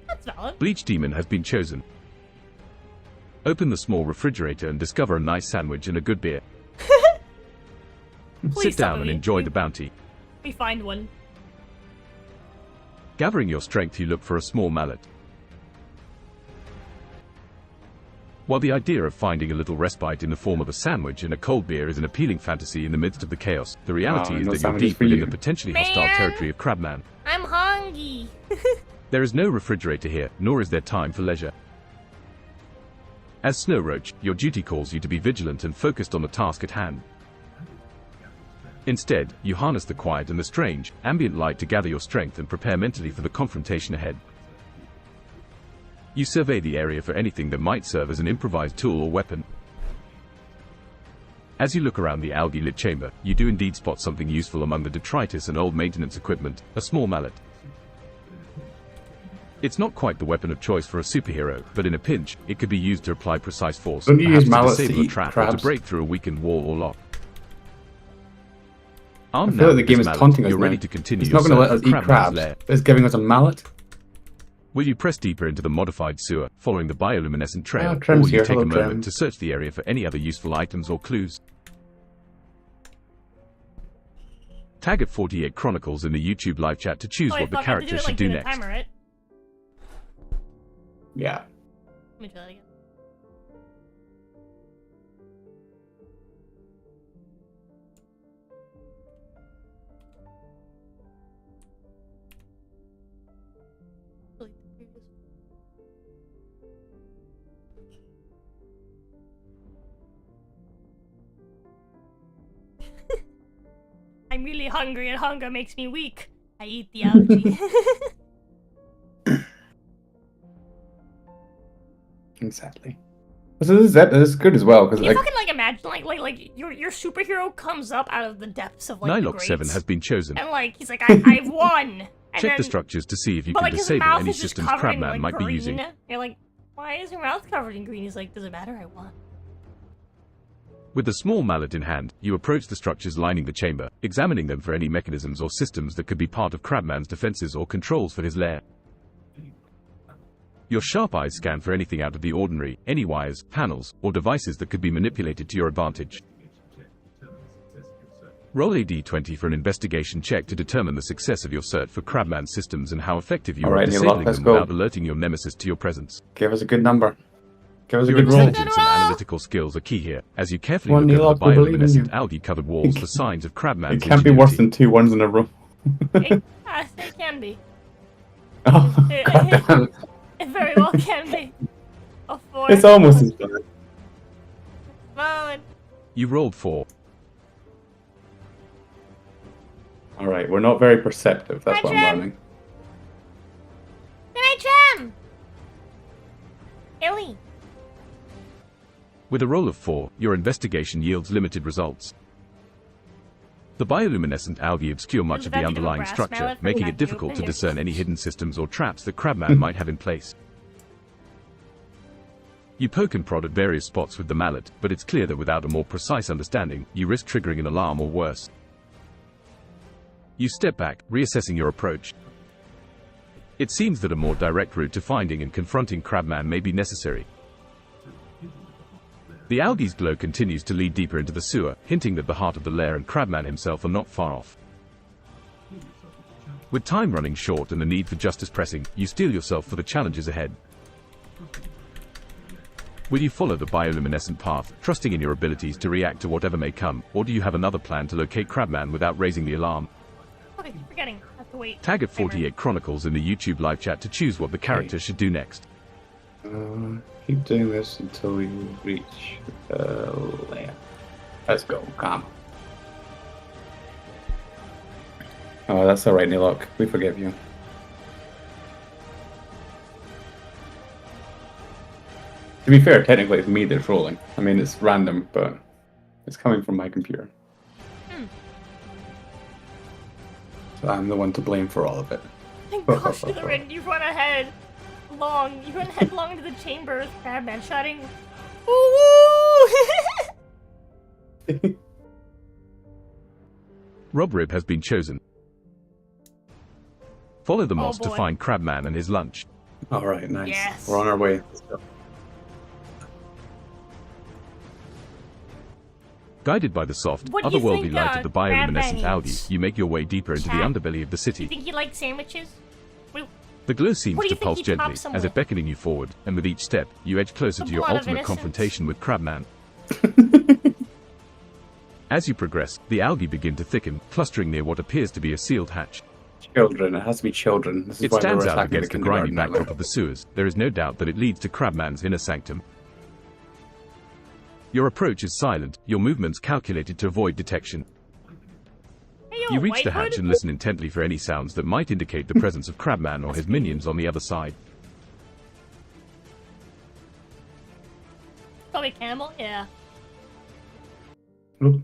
That's valid. Bleach Demon has been chosen. Open the small refrigerator and discover a nice sandwich and a good beer. Please Sit tell down and me enjoy the bounty. we find one. Gathering your strength, you look for a small mallet. While the idea of finding a little respite in the form of a sandwich and a cold beer is an appealing fantasy in the midst of the chaos, the reality is no that you're sandwiches deep for within you. the potentially hostile Man. territory of Crabman. I'm hungry. There is no refrigerator here, nor is there time for leisure. As Snow Roach, your duty calls you to be vigilant and focused on the task at hand. Instead, you harness the quiet and the strange, ambient light to gather your strength and prepare mentally for the confrontation ahead. You survey the area for anything that might serve as an improvised tool or weapon. As you look around the algae-lit chamber, you do indeed spot something useful among the detritus and old maintenance equipment, a small mallet. It's not quite the weapon of choice for a superhero, but in a pinch, it could be used to apply precise force, Don't you perhaps use mallets to disable a eat trap or crabs? to break through a weakened wall or lock. I Armed feel now like the with game this is mallet, taunting us you're now. ready to continue It's your not going to let search us for eat Crabman's crabs. lair. It's giving us a mallet. Will you press deeper into the modified sewer, following the bioluminescent trail, Ah, or Trem's will you here. take Hello, a moment Trem. to search the area for any other useful items or clues? Tag at 48 Chronicles in the YouTube live chat to choose Oh, what the fuck, I have to character do it, should like, do through the next. timer, right? Yeah. Let me try that again. I'm really hungry and hunger makes me weak. I eat the algae. Exactly. So this is good as well because Can you fucking like imagine like your superhero comes up out of the depths of like the Nylock 7 grates, has been chosen. and like he's like I've won. And Check the then, structures to see if you but can like his disable mouth any is just systems covered in Crabman like might green. be using. You're like, why is your mouth covered in green? He's like, does it matter? I won. With the small mallet in hand, you approach the structures lining the chamber, examining them for any mechanisms or systems that could be part of Crabman's defenses or controls for his lair. Your sharp eyes scan for anything out of the ordinary, any wires, panels, or devices that could be manipulated to your advantage. Roll a d20 for an investigation check to determine the success of your search for Crabman systems and how effective you are Alright, at Neil, disabling let's them go. without alerting your nemesis to your presence. give us a good number. Give us a Your good roll. intelligence and analytical skills are key here, as you carefully One look Neil, over the we believe in you. bioluminescent algae-covered walls for signs of Crabman's It can't be worse ingenuity. than 2 ones in a row. It can be. Oh, goddamn. It very well can be. A 4. It's almost as bad. Fun. You rolled 4. Alright, we're not very perceptive. That's Hi, what I'm Trem. learning. Good night, Trem. Ellie. With a roll of 4, your investigation yields limited results. The bioluminescent algae obscure much Is of that the the underlying grass structure, mallet from making Black it difficult to Doom? discern any hidden systems or traps that Crabman might have in place. You poke and prod at various spots with the mallet, but it's clear that without a more precise understanding, you risk triggering an alarm or worse. You step back, reassessing your approach. It seems that a more direct route to finding and confronting Crabman may be necessary. The algae's glow continues to lead deeper into the sewer, hinting that the heart of the lair and Crabman himself are not far off. With time running short and the need for justice pressing, you steel yourself for the challenges ahead. Will you follow the bioluminescent path, trusting in your abilities to react to whatever may come, or do you have another plan to locate Crabman without raising the alarm? Okay, keep forgetting. I have to wait. Tag at Timer. 48 Chronicles in the YouTube live chat to choose what the character should do next. Keep doing this until you reach the layer. Let's go, calm. Oh, that's alright, Nilok. We forgive you. To be fair, technically it's me that's rolling. I mean, it's random, but it's coming from my computer. So I'm the one to blame for all of it. Gosh, Rin, you run ahead long. You run headlong into the chamber with Crabman shouting, "Woo!" Rob Rib has been chosen. Follow the moss to boy. find Crabman and his lunch. Alright, nice. Yes. We're on our way. Let's go. Guided by the soft, What do you otherworldly think, light of the bioluminescent Crabman algae, eats? you make your way deeper into the Chat. underbelly of the You city. think you like sandwiches? The glow seems What do to you think pulse he gently, chops him as if with? beckoning you forward, and with each step, you edge closer The to your blood of ultimate innocence. confrontation with Crabman. As you progress, the algae begin to thicken, clustering near what appears to be a sealed hatch. Children. It has to be children. This is It why they were stands out attacking against the grimy kindergarten, backdrop aren't of the sewers. There is no doubt that it leads to Crabman's inner sanctum. Your approach is silent, your movements calculated to avoid detection. Hey, yo, You reach White the hatch Hood? and listen intently for any sounds that might indicate the presence of Crabman or his minions on the other side. Probably Camel? Yeah. they? Look.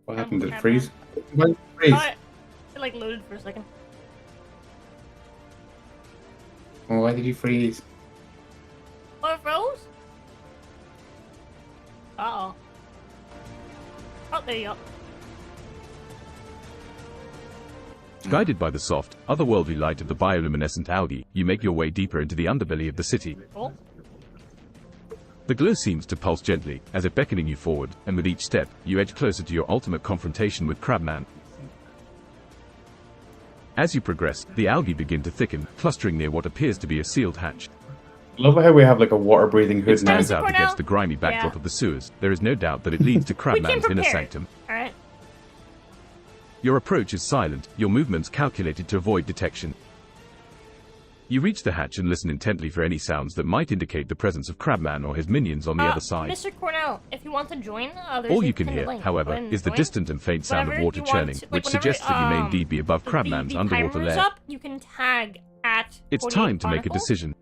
What happened? Did it freeze? Why did it freeze? Oh, it like loaded for a second. Oh, why did you freeze? Oh, it froze? Uh-oh. Oh, there you go. Guided by the soft, otherworldly light of the bioluminescent algae, you make your way deeper into the underbelly of the city. Cool. The glow seems to pulse gently, as if beckoning you forward, and with each step, you edge closer to your ultimate confrontation with Crabman. As you progress, the algae begin to thicken, clustering near what appears to be a sealed hatch. Love how we have like a water-breathing It hood now. stands out For against now? the grimy backdrop Yeah. of the sewers. There is no doubt that it leads to We came Crabman's inner prepared. sanctum. Alright. Your approach is silent, your movements calculated to avoid detection. You reach the hatch and listen intently for any sounds that might indicate the presence of Crabman or his minions on the other side. Mr. Cornell, if you want to join, there's All a you can pinned hear, link. however, Go ahead and is the join. distant and faint sound of Whenever water you want churning, to- like, which whenever, suggests that you may indeed be above the Crabman's underwater timer is lair. up, you can tag at It's 48 time to make a Barnacles decision.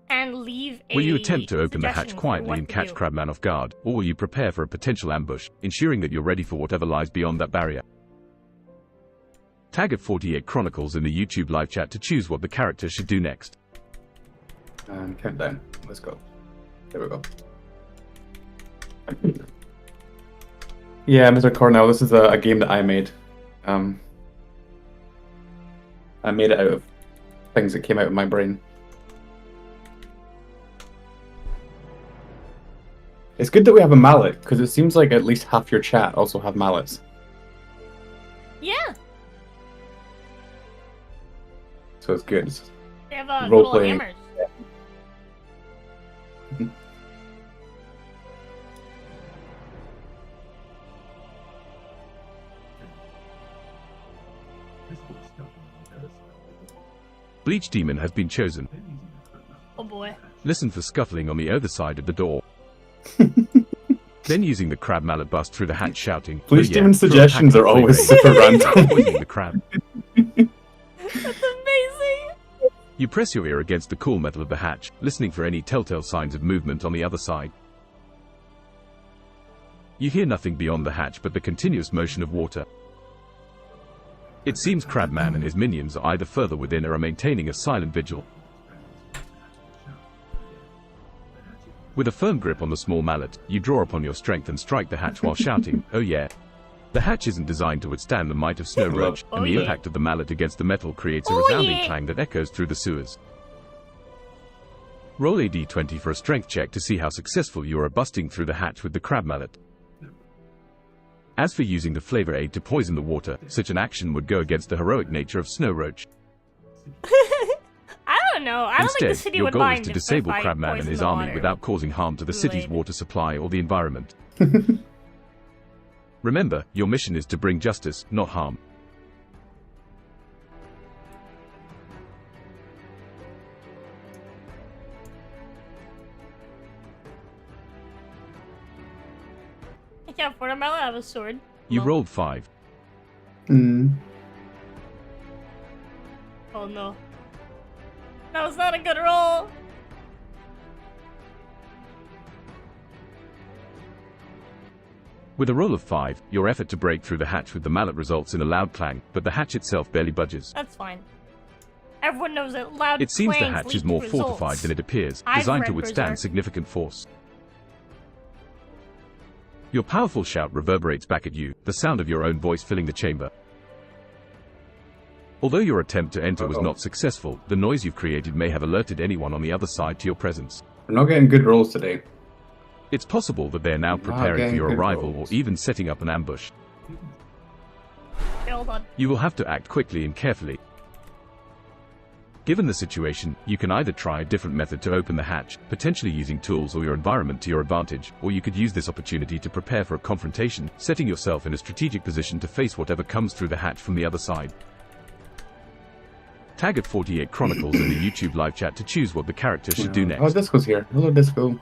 and leave a Will you attempt to open the hatch suggestion for quietly what and to catch do. Crabman off guard, or will you prepare for a potential ambush, ensuring that you're ready for whatever lies beyond that barrier? Tag at 48 Chronicles in the YouTube live chat to choose what the character should do next. And countdown. Let's go. There we go. Yeah, Mr. Cornell, this is a game that I made. I made it out of things that came out of my brain. It's good that we have a mallet, because it seems like at least half your chat also have mallets. Yeah, So it's good. they have Role little playing. hammers. Bleach Demon has been chosen. Oh boy. Listen for scuffling on the other side of the door. Then using the crab mallet bust through the hatch shouting, Bleach "Oh yeah, Demon's throw a suggestions packet are of always flavor super aid, random. poisoning the crab." That's amazing! You press your ear against the cool metal of the hatch, listening for any telltale signs of movement on the other side. You hear nothing beyond the hatch but the continuous motion of water. It seems Crabman and his minions are either further within or are maintaining a silent vigil. With a firm grip on the small mallet, you draw upon your strength and strike the hatch while shouting, "Oh yeah." The hatch isn't designed to withstand the might of Snow Roach, Oh and the yeah. impact of the mallet against the metal creates a Oh resounding yeah. clang that echoes through the sewers. Roll a d20 for a strength check to see how successful you are at busting through the hatch with the crab mallet. As for using the flavor aid to poison the water, such an action would go against the heroic nature of Snow Roach. I don't know. I don't think the Instead, city your would goal is mind to if disable I Crabman and poisoned his the army water. without causing harm to the city's Kool-Aid. water supply or the environment. Remember, your mission is to bring justice, not harm. I can't afford a mallet, I have a sword. You Lol. rolled 5. Mm. Oh no. That was not a good roll! With a roll of 5, your effort to break through the hatch with the mallet results in a loud clang, but the hatch itself barely budges. That's fine. Everyone knows that loud It seems the clangs hatch lead is to more results. fortified than it appears, I've designed to read withstand Berserk. significant force. Your powerful shout reverberates back at you, the sound of your own voice filling the chamber. Although your attempt to enter was not successful, the noise you've created may have alerted anyone on the other side to your presence. We're not getting good rolls today. It's possible that they are now preparing for getting your good arrival or rolls. even setting up an ambush. Okay, hold on. You will have to act quickly and carefully. Given the situation, you can either try a different method to open the hatch, potentially using tools or your environment to your advantage, or you could use this opportunity to prepare for a confrontation, setting yourself in a strategic position to face whatever comes through the hatch from the other side. Tag at 48 Chronicles in the YouTube live chat to choose what the character should do next. Oh, Disco's here. Hello, Disco.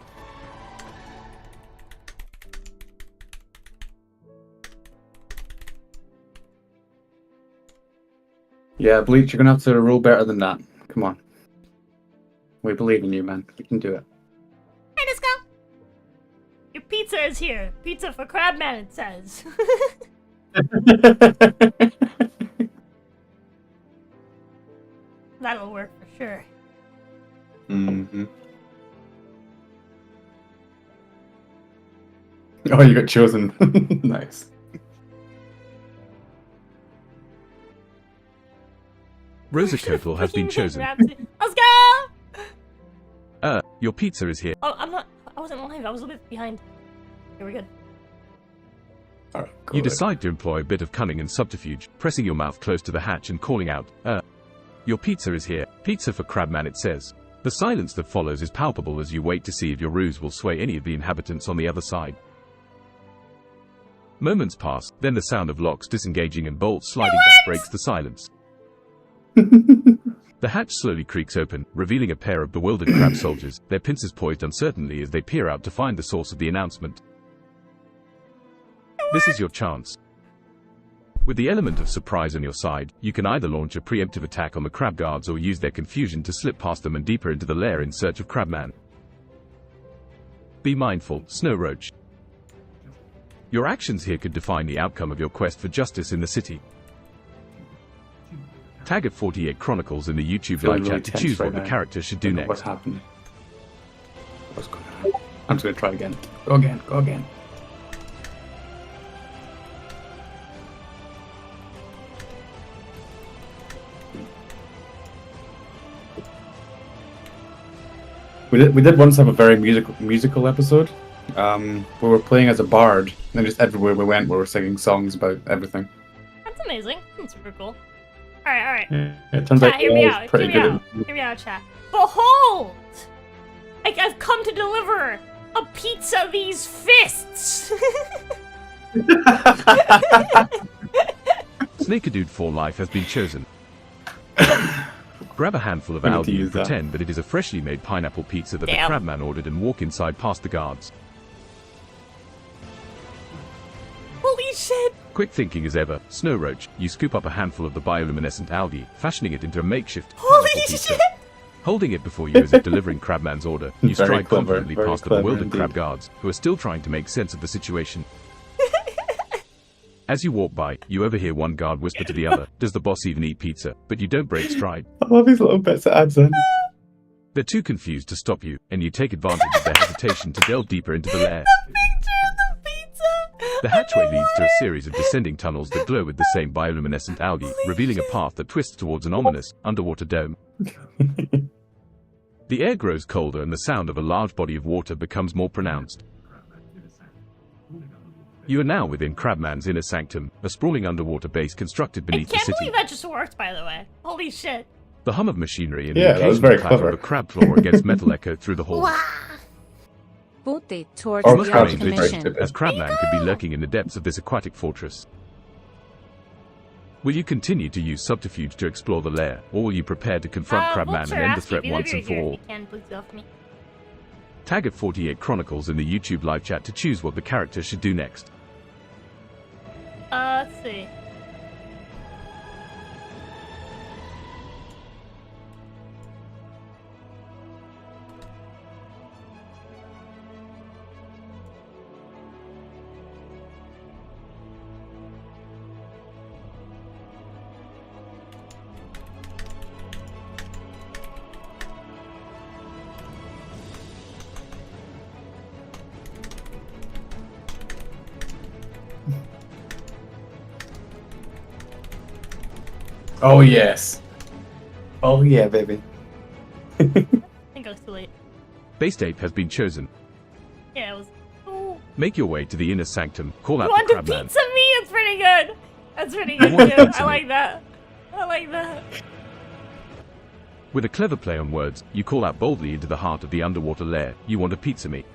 Yeah, Bleach, you're gonna have to roll better than that. Come on. We believe in you, man. You can do it. Hey, Disco! Your pizza is here. Pizza for Crabman, it says. That'll work for sure. Mm-hmm. Oh, you got chosen. Nice. ROZA COATL has been chosen. Let's go! Your pizza is here. Oh, I wasn't live. I was a bit behind. Okay, we're good. All right, You decide to employ a bit of cunning and subterfuge, pressing your mouth close to the hatch and calling out, your pizza is here. Pizza for Crabman, it says. The silence that follows is palpable as you wait to see if your ruse will sway any of the inhabitants on the other side. Moments pass, then the sound of locks disengaging and bolts sliding back breaks the silence. The hatch slowly creaks open, revealing a pair of bewildered crab soldiers, their pincers poised uncertainly as they peer out to find the source of the announcement. This is your chance. With the element of surprise on your side, you can either launch a preemptive attack on the crab guards or use their confusion to slip past them and deeper into the lair in search of Crabman. Be mindful, Snow Roach. Your actions here could define the outcome of your quest for justice in the city. Tag at 48 Chronicles in the YouTube live chat to choose what the character should do next. What's happening? What's going on? I'm just gonna try again. Go again. Go again. We did once have a very musical episode. We were playing as a bard, and then just everywhere we went, we were singing songs about everything. That's amazing. That's super cool. Alright. Yeah, it turns out Hear me Paul's out. pretty good. Hear me out, chat. Behold! I've come to deliver a pizza these fists! Snakeadude for Life has been chosen. Grab a handful of I need to algae and use that. pretend that it is a freshly made pineapple pizza that Damn. the Crabman ordered and walk inside past the guards. Holy shit! Quick thinking as ever, Snow Roach, you scoop up a handful of the bioluminescent algae, fashioning it into a makeshift Holy pineapple pizza. shit! Holding it before you as if delivering Crabman's order, you Very stride clever, confidently very past the clever bewildered indeed. crab guards, who are still trying to make sense of the situation. As you walk by, you overhear one guard whisper to the other, "Does the boss even eat pizza?" But you don't break stride. I love these little bits it adds in. They're too confused to stop you, and you take advantage of their hesitation to delve deeper into the lair. The hatchway leads to a series of descending tunnels that glow with the same bioluminescent algae, revealing a path that twists towards an ominous, underwater dome. The air grows colder and the sound of a large body of water becomes more pronounced. You are now within Crabman's inner sanctum, a sprawling underwater base constructed I beneath the can't city. believe that just worked, by the way. Holy shit. The hum of machinery and Yeah, the that was occasional very clatter clever. of a crab claw against metal echo through the hall. Wow. Vote towards Or the crabs Art would be very Commission. stupid. As Crabman could be lurking in the depths of this aquatic fortress. Will you continue to use subterfuge to explore the lair, or will you prepare to confront Crabman and Vulture, end the ask threat if once either and for of you all? if you can, please help me. Tag at 48 Chronicles in the YouTube live chat to choose what the character should do next. Let's see. Oh yes. Oh yeah, baby. I think I was too late. Base Ape has been chosen. Yeah, it was. Ooh. Make your way to the inner sanctum, call You out want to to Crabman. pizza me? It's pretty good. That's pretty good want too. pizza I me? like that. I like that. With a clever play on words, you call out boldly into the heart of the underwater lair, "You want a pizza me?"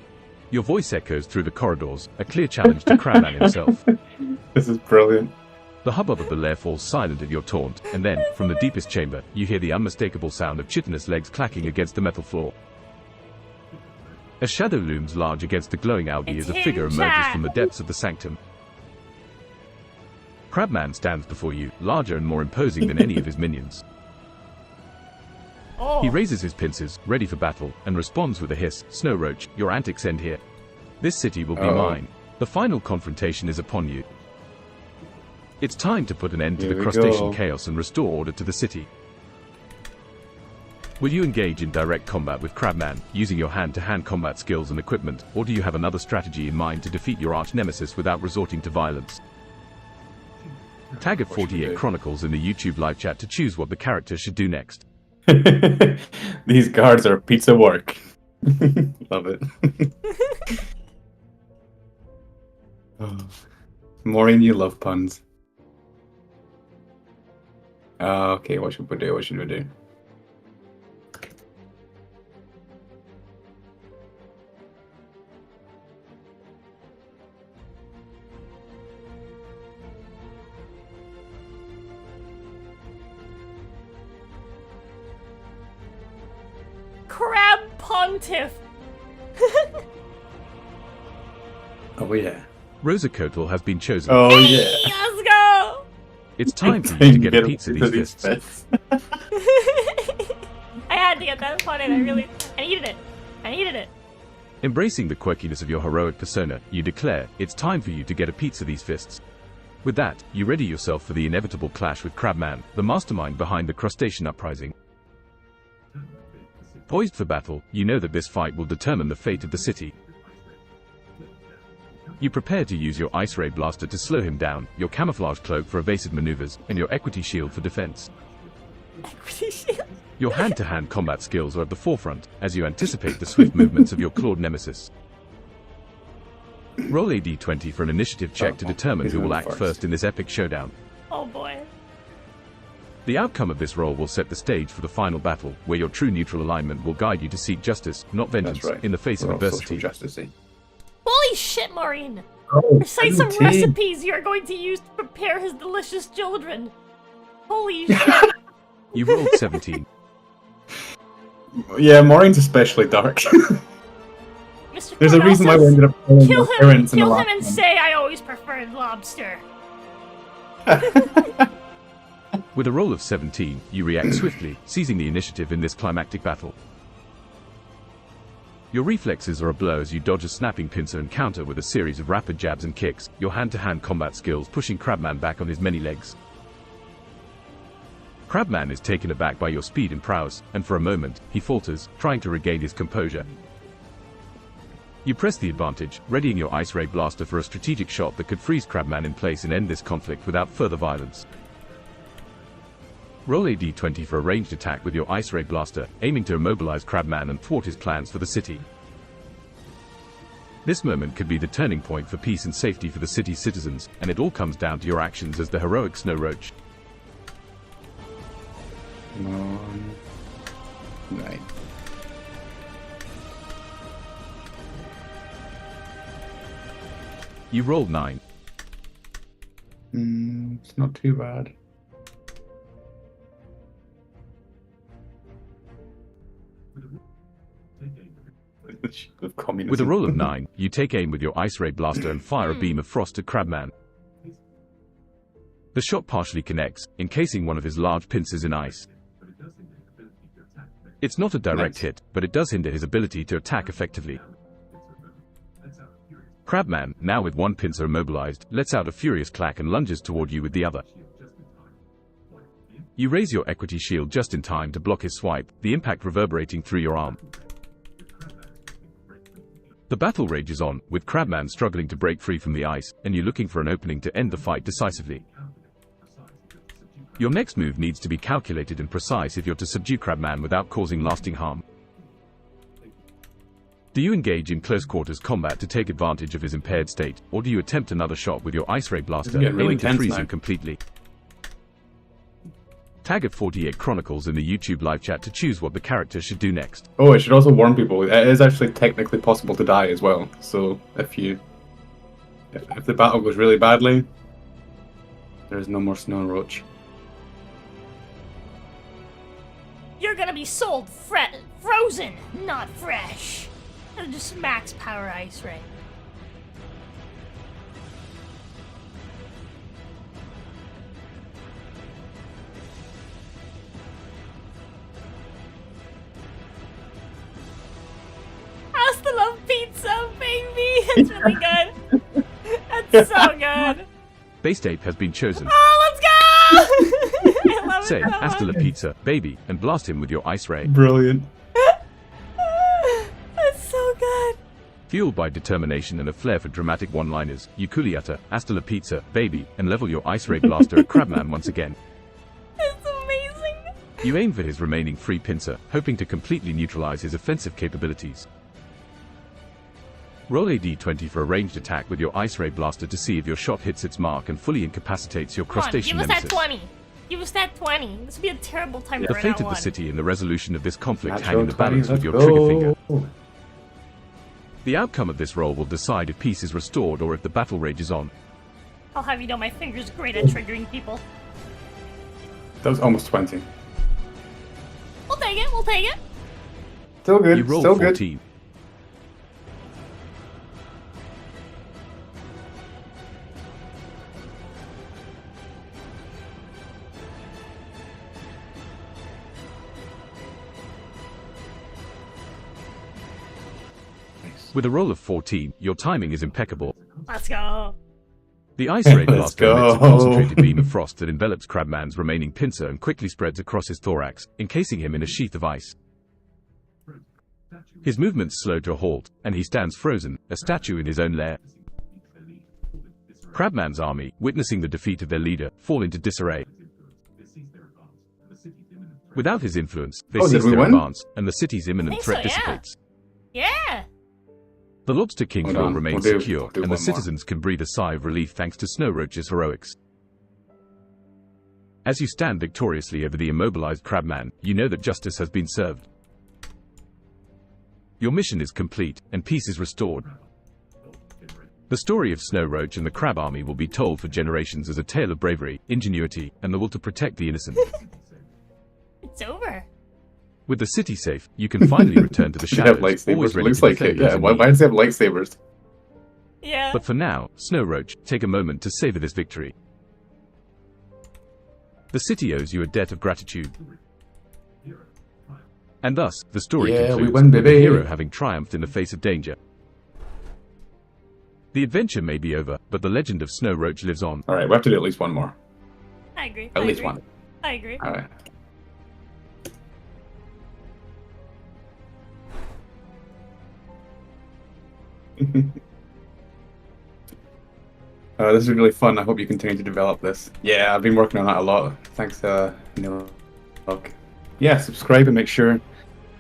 Your voice echoes through the corridors, a clear challenge to Crabman himself. This is brilliant. The hubbub of the lair falls silent at your taunt, and then, from the deepest chamber, you hear the unmistakable sound of chitinous legs clacking against the metal floor. A shadow looms large against the glowing algae as a figure emerges from the depths of the sanctum. Crabman stands before you, larger and more imposing than any of his minions. He raises his pincers, ready for battle, and responds with a hiss, "Snow Roach, your antics end here. This city will be mine. The final confrontation is upon you. It's time to put an end to the crustacean chaos and restore order to the city." Will you engage in direct combat with Crabman, using your hand-to-hand combat skills and equipment, or do you have another strategy in mind to defeat your arch-nemesis without resorting to violence? Tag at 48 Chronicles in the YouTube live chat to choose what the character should do next. These guards are pizza work. Love it. Oh. Maureen, you love puns. Okay, what should we do? What should we do? Crab Pontiff! Oh yeah. ROZA COATL has been chosen. Oh yeah. Let's go! It's time for you to get a pizza these fists. I had to get that pun in. I needed it. I needed it. Embracing the quirkiness of your heroic persona, you declare, "It's time for you to get a pizza these fists." With that, you ready yourself for the inevitable clash with Crabman, the mastermind behind the crustacean uprising. Poised for battle, you know that this fight will determine the fate of the city. You prepare to use your Ice Ray Blaster to slow him down, your Camouflage Cloak for evasive maneuvers, and your Equity Shield for defense. Equity Shield? Your hand-to-hand combat skills are at the forefront, as you anticipate the swift movements of your clawed nemesis. Roll a d20 for an initiative check to determine who will act first in this epic showdown. Oh boy. The outcome of this roll will set the stage for the final battle, where your true neutral alignment will guide you to seek justice, not vengeance, in the face of adversity. Holy shit, Maureen! Oh, Recite some recipes you are going to use to prepare his delicious children. Holy shit! You rolled 17. Yeah, Maureen's especially dark. Mr. There's a reason why we ended up killing kill our parents in the him last and one. say I always preferred lobster. With a roll of 17, you react swiftly, seizing the initiative in this climactic battle. Your reflexes are ablur as you dodge a snapping pincer and counter with a series of rapid jabs and kicks, your hand-to-hand combat skills pushing Crabman back on his many legs. Crabman is taken aback by your speed and prowess, and for a moment, he falters, trying to regain his composure. You press the advantage, readying your Ice Ray Blaster for a strategic shot that could freeze Crabman in place and end this conflict without further violence. Roll a d20 for a ranged attack with your Ice Ray Blaster, aiming to immobilize Crabman and thwart his plans for the city. This moment could be the turning point for peace and safety for the city's citizens, and it all comes down to your actions as the heroic Snow Roach. Right. You rolled 9. It's not too bad. With a roll of 9, you take aim with your Ice Ray Blaster and fire a beam of frost at Crabman. The shot partially connects, encasing one of his large pincers in ice. It's not a direct hit, but it does hinder his ability to attack effectively. Crabman, now with one pincer immobilized, lets out a furious clack and lunges toward you with the other. You raise your Equity Shield just in time to block his swipe, the impact reverberating through your arm. The battle rages on, with Crabman struggling to break free from the ice, and you looking for an opening to end the fight decisively. Your next move needs to be calculated and precise if you're to subdue Crabman without causing lasting harm. Do you engage in close quarters combat to take advantage of his impaired state, or do you attempt another shot with your Ice Ray Blaster, really aiming to freeze now. him completely? Tag at 48 Chronicles in the YouTube live chat to choose what the character should do next. Oh, I should also warn people, it is actually technically possible to die as well. So if the battle goes really badly, there is no more Snow Roach. You're gonna be sold frozen, not fresh. And just max power ice ray. Hasta la pizza, baby! It's really good. That's so good. Base tape has been chosen. Oh, let's go! I love Say, it so hasta la much. pizza, baby, and blast him with your ice ray. Brilliant. That's so good. Fueled by determination and a flair for dramatic one-liners, you coolly utter, hasta la pizza, baby, and level your ice ray blaster at Crabman once again. It's amazing. You aim for his remaining free pincer, hoping to completely neutralize his offensive capabilities. Roll a d20 for a ranged attack with your ice ray blaster to see if your shot hits its mark and fully incapacitates your Come on, crustacean give us nemesis. that 20. Give us that 20. This would be a terrible time to The run fate out of the one. city and the resolution of this conflict hang Natural in the 20, balance with let's your go. trigger finger. The outcome of this roll will decide if peace is restored or if the battle rages on. I'll have you know my finger's great at triggering people. That was almost 20. We'll take it, we'll take it. Still good. You roll Still good. 14. With a roll of 14, your timing is impeccable. Let's go. The ice ray Let's blaster emits a go. concentrated beam of frost that envelops Crabman's remaining pincer and quickly spreads across his thorax, encasing him in a sheath of ice. His movements slow to a halt, and he stands frozen, a statue in his own lair. Crabman's army, witnessing the defeat of their leader, fall into disarray. Without his influence, they Oh, did cease we their win? advance, and the city's imminent think threat so, yeah. dissipates. Yeah. The Lobster King's Hold rule on, remains we'll do secure, one and the more. citizens can breathe a sigh of relief thanks to Snow Roach's heroics. As you stand victoriously over the immobilized Crabman, you know that justice has been served. Your mission is complete, and peace is restored. The story of Snow Roach and the Crab Army will be told for generations as a tale of bravery, ingenuity, and the will to protect the innocent. It's over. With the city safe, you can finally return to the They have shadows, always lightsabers. ready Looks to like defend it. those Yeah. in Why need. does they have lightsabers? Yeah. But for now, Snow Roach, take a moment to savor this victory. The city owes you a debt of gratitude. And thus, the story Yeah, we concludes win, with the baby. hero having triumphed in the face of danger. The adventure may be over, but the legend of Snow Roach lives on. All right, we have to do at least one more. I agree. At I least agree. one. I agree. All right. This is really fun. I hope you continue to develop this. Yeah, I've been working on that a lot. Thanks, Neil. Yeah, subscribe and make sure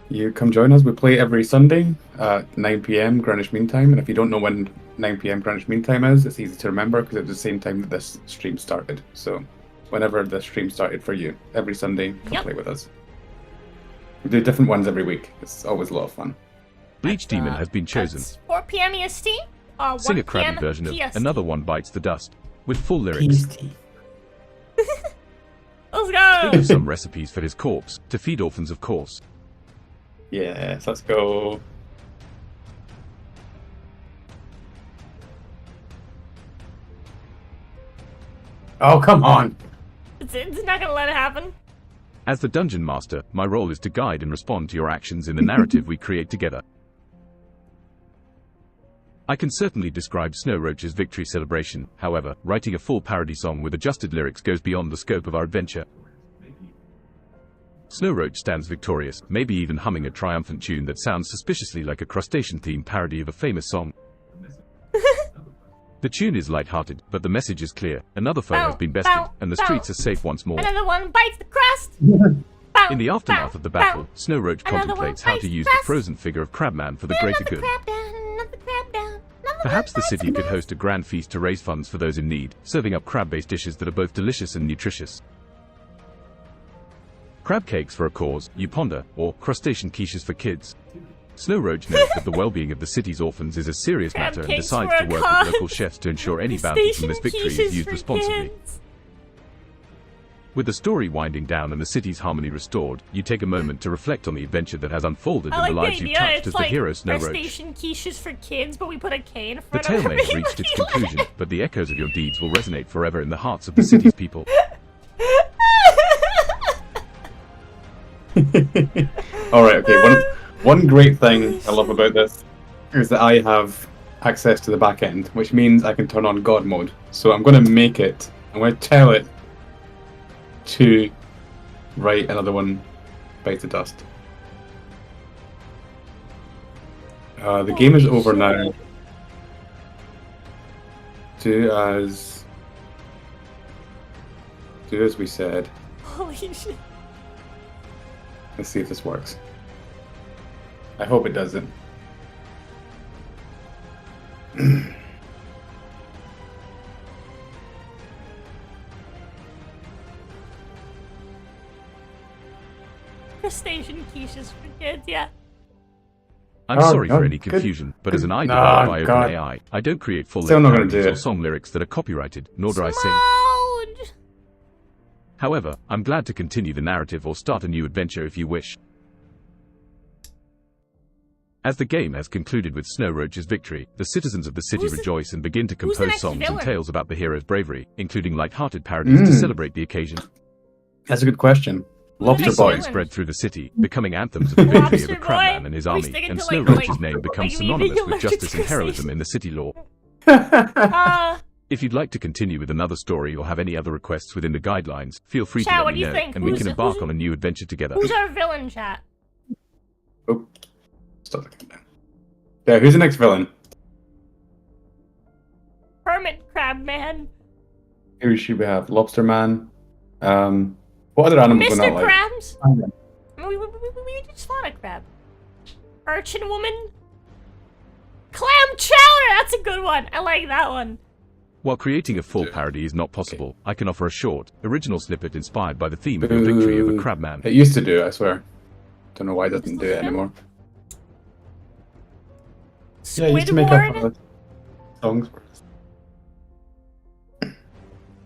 you come join us. We play every Sunday at 9 p.m. Greenwich Mean Time. And if you don't know when 9 p.m. Greenwich Mean Time is, it's easy to remember because it's the same time that this stream started. So whenever the stream started for you, every Sunday, come Yep. play with us. We do different ones every week. It's always a lot of fun. Bleach Demon has been chosen. That's 4 p.m. EST. 1 Sing a p.m. Crabby version of PST. Another One Bites the Dust, with full lyrics. Let's Think go. of some recipes for his corpse, to feed orphans of course. Yes, let's go. Oh, come on. It's not gonna let it happen. As the Dungeon Master, my role is to guide and respond to your actions in the narrative we create together. I can certainly describe Snow Roach's victory celebration, however, writing a full parody song with adjusted lyrics goes beyond the scope of our adventure. Snow Roach stands victorious, maybe even humming a triumphant tune that sounds suspiciously like a crustacean-themed parody of a famous song. The tune is light-hearted, but the message is clear. Another foe has been bested, and the streets are safe once more. Another one bites the crust. In the aftermath of the battle, Snow Roach contemplates how to use the frozen figure of Crabman for the greater good. Perhaps the city could host a grand feast to raise funds for those in need, serving up crab-based dishes that are both delicious and nutritious. Crab cakes for a cause, you ponder, or crustacean quiches for kids. Snow Roach knows that the well-being of the city's orphans is a serious Crab matter and cakes decides for to a work cause. with local chefs to ensure any bounty from this victory is used responsibly. With the story winding down and the city's harmony restored, you take a moment to reflect on the adventure that has unfolded I and the like lives the you've idea. touched It's as the like hero Snow Roach. crustacean quiches for kids, but we put a K in The front tale of may it. have reached its conclusion, but the echoes of your deeds will resonate forever in the hearts of the city's people. Alright, okay. One great thing I love about this is that I have access to the back end, which means I can turn on God mode. So I'm going to tell it to write another one Bite the Dust. The game is over now. Do as we said. Holy shit. Let's see if this works. I hope it doesn't. Crustacean quiches for kids, yeah. I'm Oh, sorry oh, for any good- confusion, but as an good- developer Oh, by God. OpenAI, I don't create Still full-length not gonna parodies do or it. song lyrics that are copyrighted, nor do I sing. Loud. However, I'm glad to continue the narrative or start a new adventure if you wish. As the game has concluded with Snow Roach's victory, the citizens of the city Who's the- rejoice and begin to who's the compose next songs and villain? tales about the hero's bravery, including light-hearted parodies to celebrate the occasion. That's a good question. Lobster next Boy. villain? Spread through the city, becoming anthems of the victory of Lobster the Boy? Crabman and his Are we army, sticking and to, Snow like, Roach's name becomes like, being synonymous with allergic justice to and heroism crustaceans? in the city lore. Uh, If you'd like to continue with another story or have any other requests within the guidelines, feel free to Chat, let what me do you know, think? and we Who's- can embark who's- on a new adventure together. who's our villain, chat? Oh, stop the countdown. Yeah, who's the next villain? Hermit Crabman. Who should we have? Lobster Man. What other animals Mr. would not like? Krabs? Oh, yeah. I mean, we just fought a crab. Urchin Woman? Clam Chowder! That's a good one. I like that one. While creating a full parody is not possible, I can offer a short, original snippet inspired by the theme of your victory over Crabman. It used to do, I swear. Don't know why it doesn't do it anymore. Yeah, it used to make up Squidward? songs.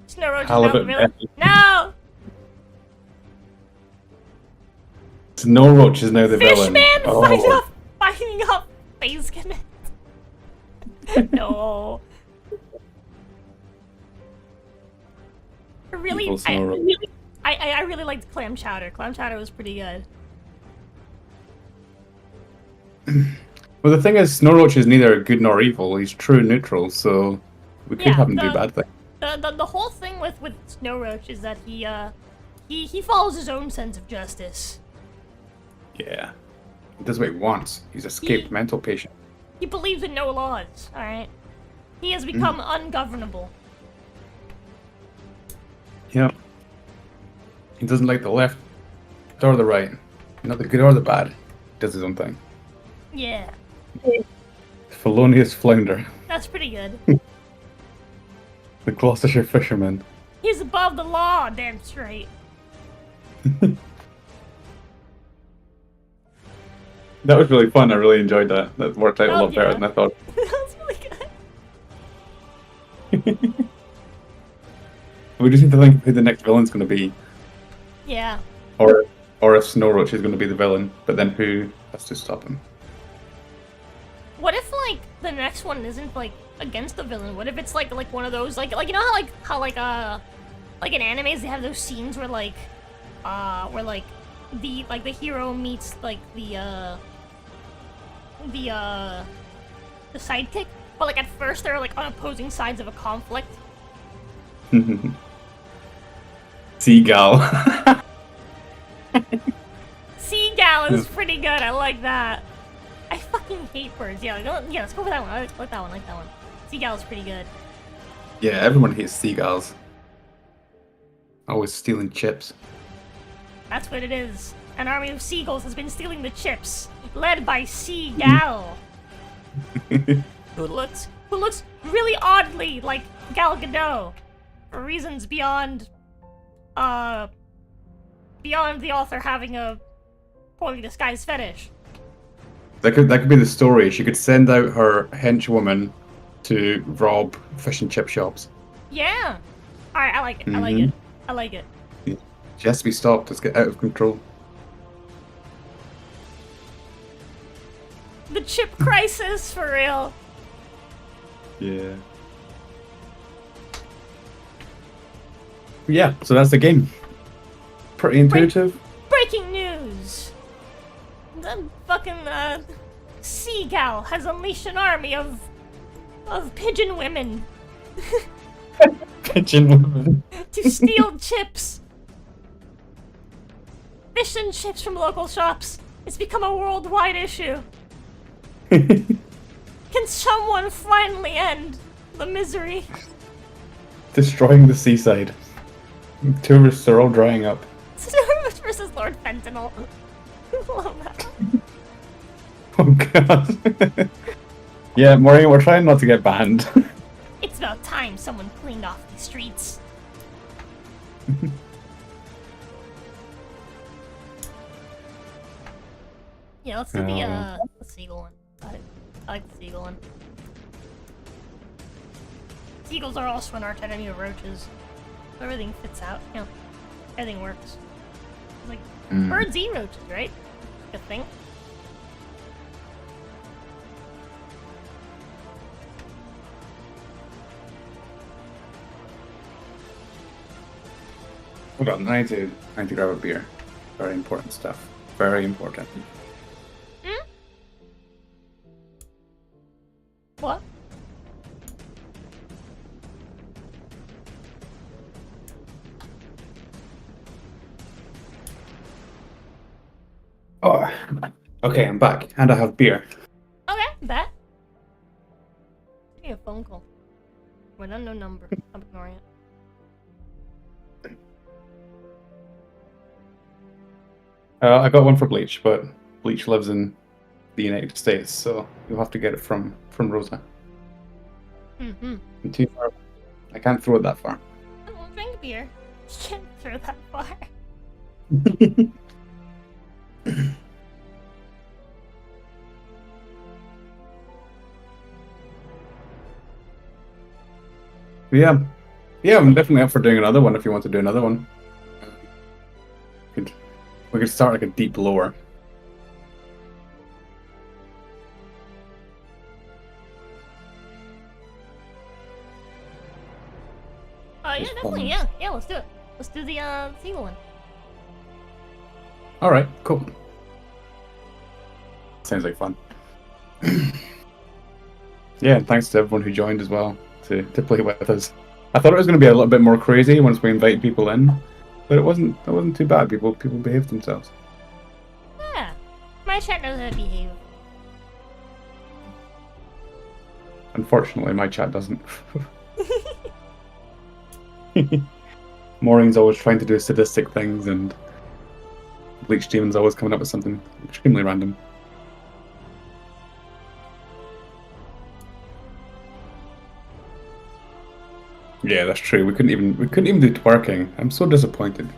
Snow Roach is Halibut now the villain. Betty. No! Snow Roach is now the villain. Fishman Oh. fighting off Face Connect. No. Really, Evil Snow Roach. I really liked Clam Chowder. Clam Chowder was pretty good. Well, the thing is, Snow Roach is neither good nor evil. He's true neutral, so we could Yeah, have him do bad things. The whole thing with Snow Roach is that he follows his own sense of justice. Yeah. He does what he wants. He's escaped mental patient. He believes in no laws. All right. He has become ungovernable. Yep. He doesn't like the left or the right. Not the good or the bad. He does his own thing. Yeah, Felonious Flounder. that's pretty good. The Gloucestershire Fisherman. He's above the law, damn straight. That was really fun. I really enjoyed that. That worked out a Oh, lot better yeah. than I thought. That was really good. We just need to think who the next villain's going to be. Yeah. Or if Snow Roach is going to be the villain. But then who has to stop him? What if like the next one isn't like against the villain? What if it's like one of those like you know how like in animes they have those scenes where like the hero meets like the sidekick, but like at first they're like on opposing sides of a conflict. Seagull. Seagull is pretty good. I like that. I fucking hate birds. Yeah, let's go for that one. I like that one. I like that one. Seagull is pretty good. Yeah, everyone hates seagulls. Always stealing chips. That's what it is. An army of seagulls has been stealing the chips, led by Seagull, who looks really oddly like Gal Gadot, for reasons beyond beyond the author having a poorly disguised fetish. That could be the story. She could send out her henchwoman to rob fish and chip shops. Yeah. Alright, I like it. I like it. I like it. She has to be stopped. It's get out of control. The chip crisis, for real. Yeah. Yeah, so that's the game. Pretty intuitive. Breaking news! The fucking, Seagal has unleashed an army of pigeon women Pigeon woman. to steal chips. Fish and chips from local shops. It's become a worldwide issue. Can someone finally end the misery? Destroying the seaside. Tourists are all drying up. Starbucks versus Lord Fentanyl. Love that. Oh god. Yeah, Maureen, we're trying not to get banned. It's about time someone cleaned off these streets. Yeah, let's do the seagull one. I like the seagull one. Seagulls are also an archetype of roaches. So everything fits out, you know. Everything works. It's like birds eat roaches, right? Good thing. Hold on, I need to grab a beer. Very important stuff. Very important. Hmm? What? Oh, okay, I'm back, and I have beer. Okay, bet. Give me a phone call. With an unknown number. I'm ignoring it. I got one for Bleach, but Bleach lives in the United States, so you'll have to get it from ROZA. Mm-hmm. I'm too far. I can't throw it that far. I won't drink beer. You can't throw that far. Yeah, I'm definitely up for doing another one if you want to do another one. We could start like a deep lore. Yeah, definitely, yeah, let's do it. Let's do the single one. Alright, cool. Sounds like fun. Yeah, and thanks to everyone who joined as well to play with us. I thought it was going to be a little bit more crazy once we invite people in, but it wasn't too bad. People behaved themselves. Yeah, my chat knows how to behave. Unfortunately, my chat doesn't. Maureen's always trying to do sadistic things, and Bleach Demon's always coming up with something extremely random. Yeah, that's true. We couldn't even do twerking. I'm so disappointed.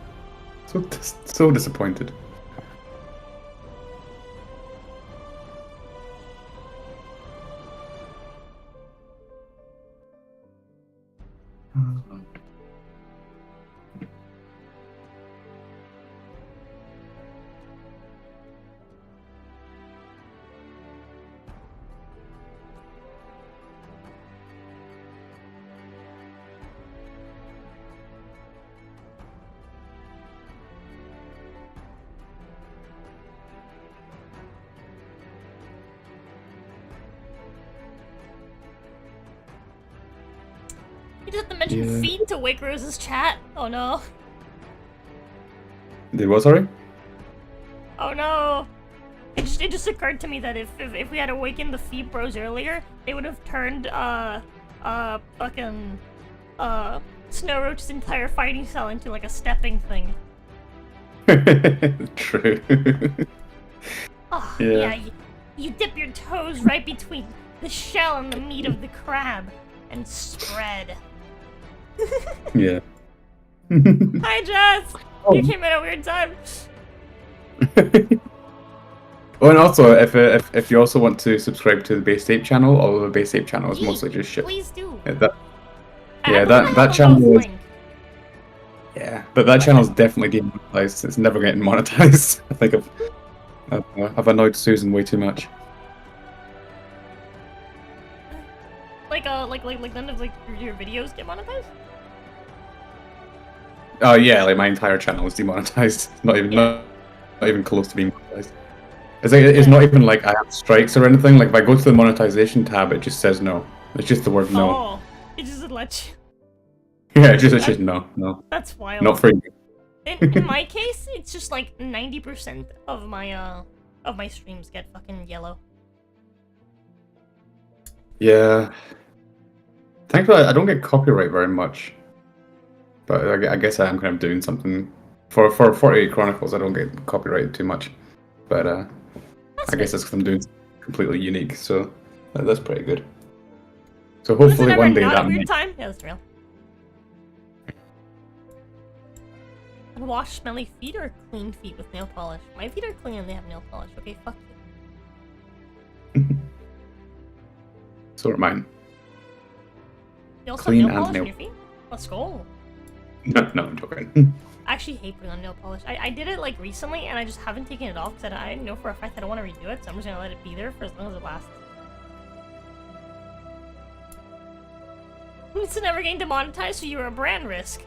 So disappointed. You just have to mention feet to wake Rose's chat. Oh no. Did what, sorry? Oh no. It just occurred to me that if we had awakened the feet bros earlier, they would have turned fucking Snow Roach's entire fighting style into like a stepping thing. True. Oh, Yeah. You dip your toes right between the shell and the meat of the crab and spread. Yeah. Hi, Jess! You came at a weird time. Oh, and also, if you also want to subscribe to the Base Ape channel, although the Base Ape channel is mostly just shit. Please do. Yeah, I that channel is. linked. Yeah, but that channel is definitely demonetized. It's never getting monetized. I think I've annoyed Susan way too much. Like none of your videos get monetized. Oh yeah, like my entire channel is demonetized. Not even close to being monetized. It's not even like I have strikes or anything. Like if I go to the monetization tab, it just says no. It's just the word no. Oh, it just doesn't let you. Yeah, it's just no. That's wild. Not for you. In my case, it's just like 90% of my streams get fucking yellow. Yeah. Thankfully, I don't get copyright very much. But I guess I am kind of doing something. For 48 Chronicles, I don't get copyrighted too much. But I guess that's because I'm doing completely unique, so that's pretty good. So hopefully one day not that a weird time? Yeah, that's real. And wash smelly feet or clean feet with nail polish? My feet are clean and they have nail polish. Okay, fuck you. So are mine. You also Clean have nail and polish nail- on your feet? Let's go. No, I'm joking. I actually hate putting on nail polish. I did it like recently and I just haven't taken it off because I know for a fact I don't want to redo it, so I'm just gonna let it be there for as long as it lasts. It's never getting demonetized, so you're a brand risk.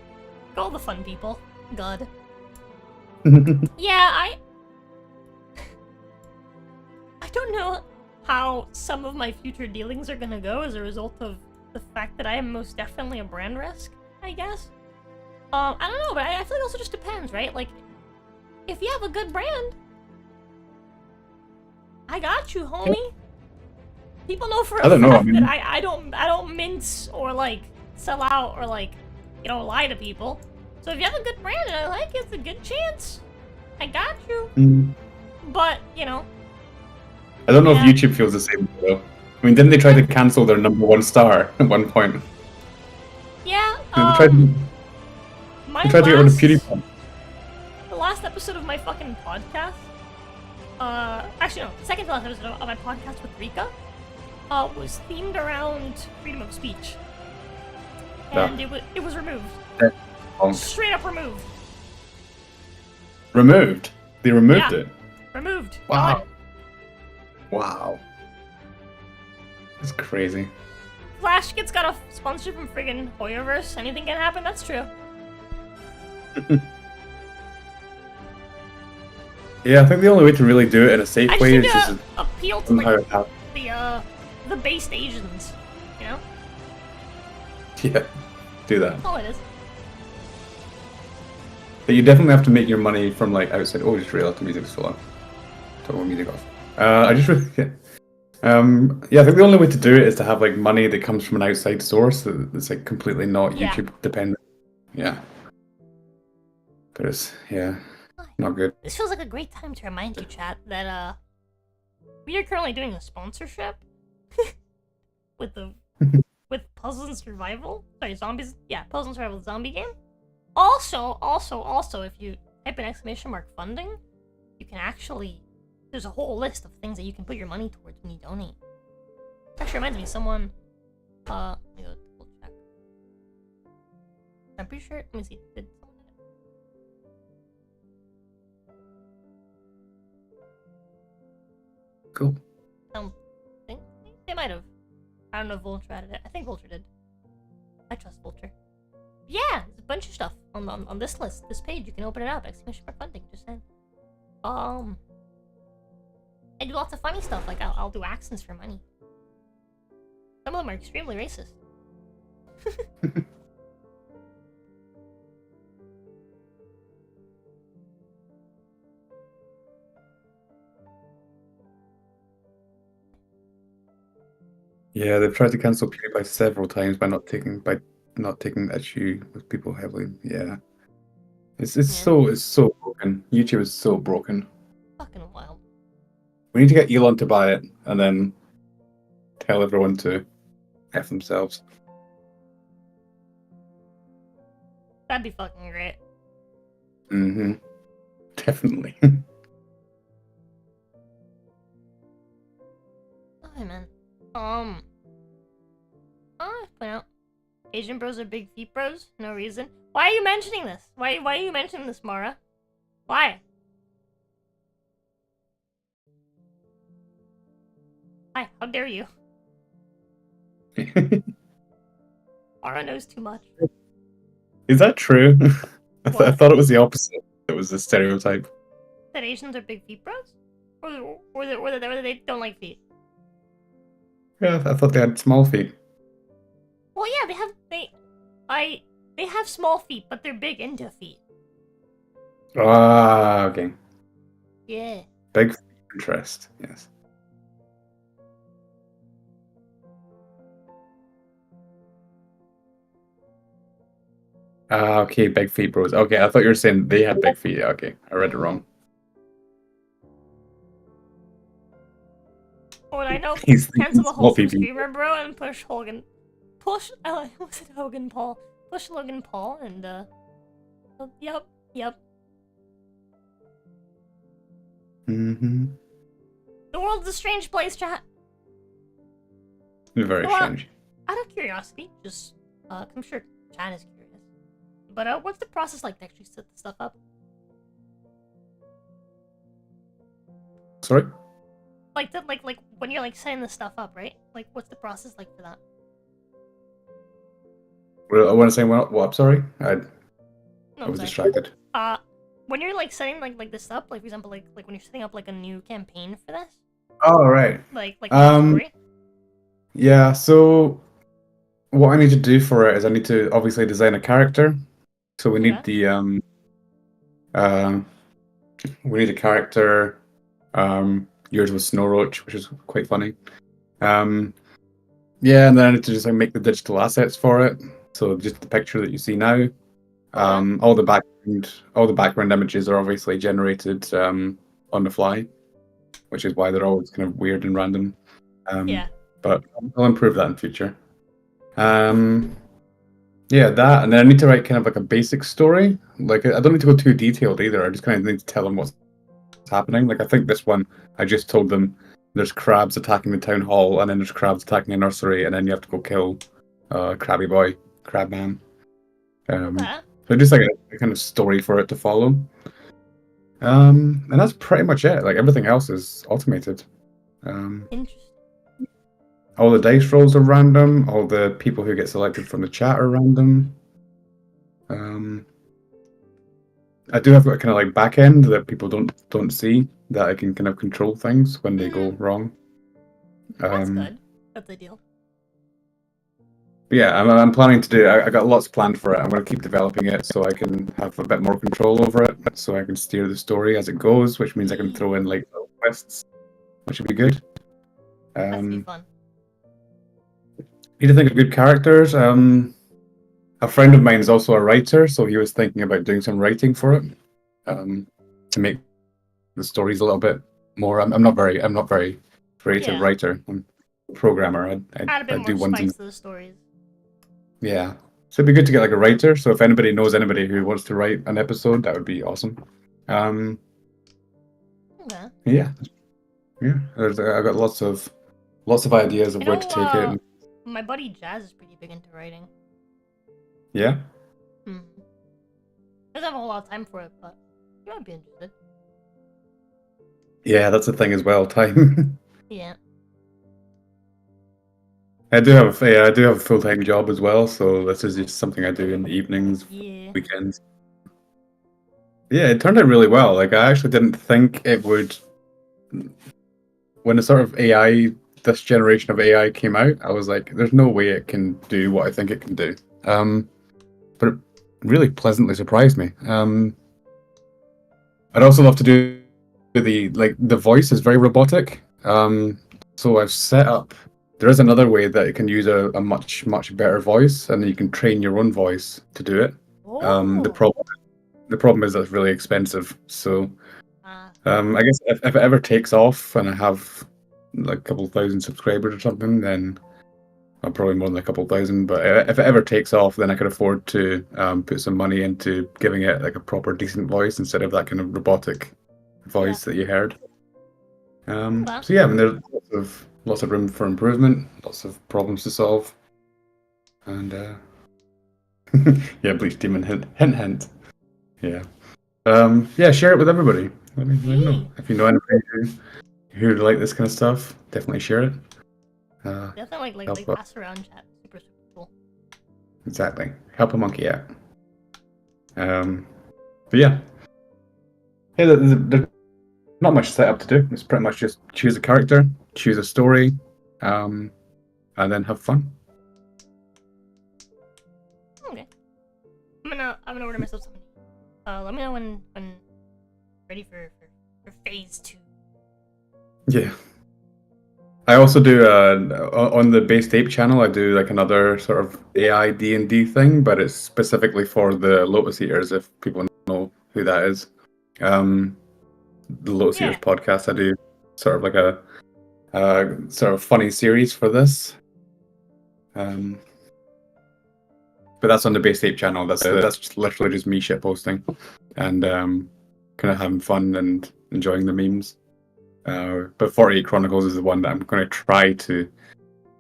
Go the fun people. God. Yeah, I don't know how some of my future dealings are gonna go as a result of the fact that I am most definitely a brand risk, I guess. I don't know, but I feel like it also just depends, right? Like, if you have a good brand, I got you, homie. People know for a fact that I don't mince or like sell out or like, you know, lie to people. So if you have a good brand and I like it, it's a good chance. I got you. But, you know. I don't know if YouTube feels the same though. I mean, didn't they try to cancel their #1 star at one point? Yeah, they tried to get rid of PewDiePie. The last episode of my fucking podcast, actually no, the second to last episode of my podcast with Rika, was themed around freedom of speech. And it was removed. Straight up removed. Removed? They removed it? Removed. Wow. Gone. Wow. That's crazy. Flash gets got a sponsor from friggin' Hoyoverse. Anything can happen, that's true. Yeah, I think the only way to really do it in a safe way is just appeal to like, the based Asians, you know? Yeah, do that. That's all it is. But you definitely have to make your money from like outside. Oh, just realized the music's still on. Turn the music off. I think the only way to do it is to have like money that comes from an outside source that's like completely not YouTube dependent. Yeah. But it's not good. This feels like a great time to remind you, chat, that we are currently doing a sponsorship with Puzzles and Survival. Sorry, Zombies. Yeah, Puzzles and Survival zombie game. Also, if you type in ! funding, you can actually. There's a whole list of things that you can put your money towards when you donate. Actually reminds me, someone. Let me go double check. I'm pretty sure. Let me see. Did someone? Cool. Think they might have. I don't know if Vulture added it. I think Vulture did. I trust Vulture. Yeah, there's a bunch of stuff on this list, this page. You can open it up. ! funding. Just saying. I do lots of funny stuff. Like I'll do accents for money. Some of them are extremely racist. Yeah, they've tried to cancel PewDiePie several times by not taking issue with people heavily. Yeah, it's so broken. YouTube is so broken. Fucking wild. We need to get Elon to buy it and then tell everyone to F themselves. That'd be fucking great. Mm-hmm. Definitely. Oh man. Point out. Asian bros are big feet bros. No reason. Why are you mentioning this? Why are you mentioning this, Mara? Why? Why? How dare you? Mara knows too much. Is that true? I What? thought it was the opposite. It was the stereotype. That Asians are big feet bros? Or that they don't like feet? Yeah, I thought they had small feet. Well, yeah, they have small feet, but they're big into feet. Ah, okay. Yeah. Big interest, yes. Ah, okay, big feet bros. Okay, I thought you were saying they had big feet. Okay, I read it wrong. Or I know, He's cancel the small wholesome feet. streamer, bro, and push Hogan. Was it Hogan Paul? Push Logan Paul, and, yep. Mm-hmm. The world's a strange place, chat. Very Well, strange. Out of curiosity, just, I'm sure chat is curious. But, what's the process like to actually set the stuff up? Sorry? Like when you're, like, setting the stuff up, right? Like, what's the process like for that? Well, I want to say what? I'm sorry. I No, was sorry. distracted. When you're, like, setting, like this up, like, for example, like when you're setting up, like, a new campaign for this? Oh, right. Like a new story? Yeah, so what I need to do for it is I need to obviously design a character. So we need Okay. the we need a character. Yours was Snow Roach, which is quite funny. Yeah, and then I need to just like make the digital assets for it. So just the picture that you see now. All the background images are obviously generated on the fly, which is why they're always kind of weird and random. Yeah. But I'll improve that in future. Yeah, that, and then I need to write kind of like a basic story. Like I don't need to go too detailed either. I just kind of need to tell them what's happening. Like I think this one, I just told them there's crabs attacking the town hall, and then there's crabs attacking a nursery, and then you have to go kill Crabby Boy, Crabman. So just like a kind of story for it to follow. And that's pretty much it. Like everything else is automated. Interesting. All the dice rolls are random. All the people who get selected from the chat are random. I do have a kind of like back end that people don't see that I can kind of control things when they go wrong. That's good. That's ideal. Yeah, I'm planning to do. I got lots planned for it. I'm going to keep developing it so I can have a bit more control over it, so I can steer the story as it goes, which means I can throw in like little twists, which would be good. That's be fun. Need to think of good characters. A friend of mine is also a writer, so he was thinking about doing some writing for it, to make the stories a little bit more. I'm not very creative writer. I'm a programmer. Add a bit I do more one spice thing. to the stories. Yeah, so it'd be good to get like a writer. So if anybody knows anybody who wants to write an episode, that would be awesome. Okay. Yeah. I got lots of ideas of where to take it. My buddy Jazz is pretty big into writing. Yeah. Doesn't have a whole lot of time for it, but you might be interested. Yeah, that's the thing as well. Time. Yeah. I do have a full-time job as well, so this is just something I do in the evenings, weekends. Yeah, it turned out really well. Like I actually didn't think it would. When the sort of this generation of AI came out, I was like, "There's no way it can do what I think it can do." But it really pleasantly surprised me. I'd also love to do the voice is very robotic. So I've set up. There is another way that it can use a much better voice, and you can train your own voice to do it. The problem is that's really expensive. So I guess if it ever takes off and I have like a couple thousand subscribers or something, then probably more than a couple thousand. But if it ever takes off, then I could afford to put some money into giving it like a proper decent voice instead of that kind of robotic voice that you heard. So yeah, I mean, there's lots of room for improvement, lots of problems to solve, and yeah, Bleach Demon hint. Yeah. Yeah, share it with everybody. Let me know if you know anybody who like this kind of stuff. Definitely share it. Definitely like pass around chat. Super cool. Exactly. Help a monkey out. But yeah, there's not much setup to do. It's pretty much just choose a character, choose a story, and then have fun. Okay. I'm gonna order myself something. Let me know when ready for phase 2. Yeah. I also do on the Based Ape channel. I do like another sort of AI D&D thing, but it's specifically for the Lotus Eaters. If people know who that is, the Lotus Eaters podcast. I do sort of like a sort of funny series for this. But that's on the Based Ape channel. That's just literally just me shit posting and kind of having fun and enjoying the memes. But 48 Chronicles is the one that I'm going to try to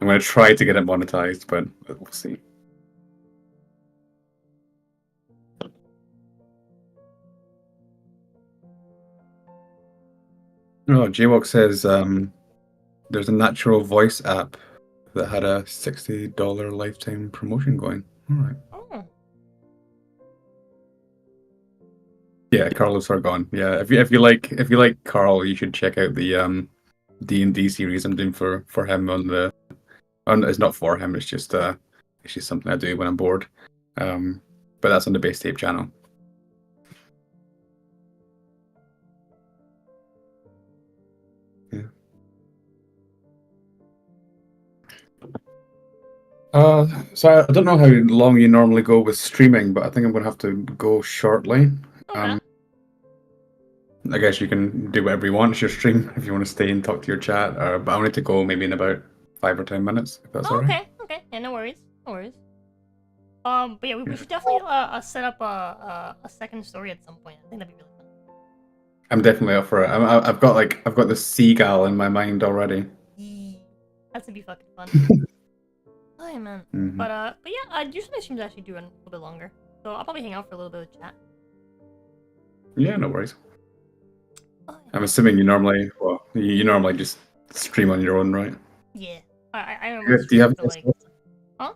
get it monetized, but we'll see. Oh, Jaywalk says there's a natural voice app that had a $60 lifetime promotion going. All right. Oh. Yeah, Carlos Argon. Yeah, if you like Carl, you should check out the D&D series I'm doing for him on the. It's not for him. It's just something I do when I'm bored. But that's on the Base Tape channel. Yeah. So I don't know how long you normally go with streaming, but I think I'm gonna have to go shortly. Okay. I guess you can do whatever you want. It's your stream if you want to stay and talk to your chat. But I need to go maybe in about 5 or 10 minutes. If that's alright. Okay. Yeah, no worries. But yeah, we should definitely set up a second story at some point. I think that'd be really fun. I'm definitely up for it. I've got the seagull in my mind already. That's gonna be fucking fun. Oh yeah, man. Mm-hmm. But yeah, usually my streams actually do run a little bit longer, so I'll probably hang out for a little bit of chat. Yeah, no worries. Oh, yeah. I'm assuming you normally just stream on your own, right? Yeah. I don't Do you have for, guests like... often? Huh?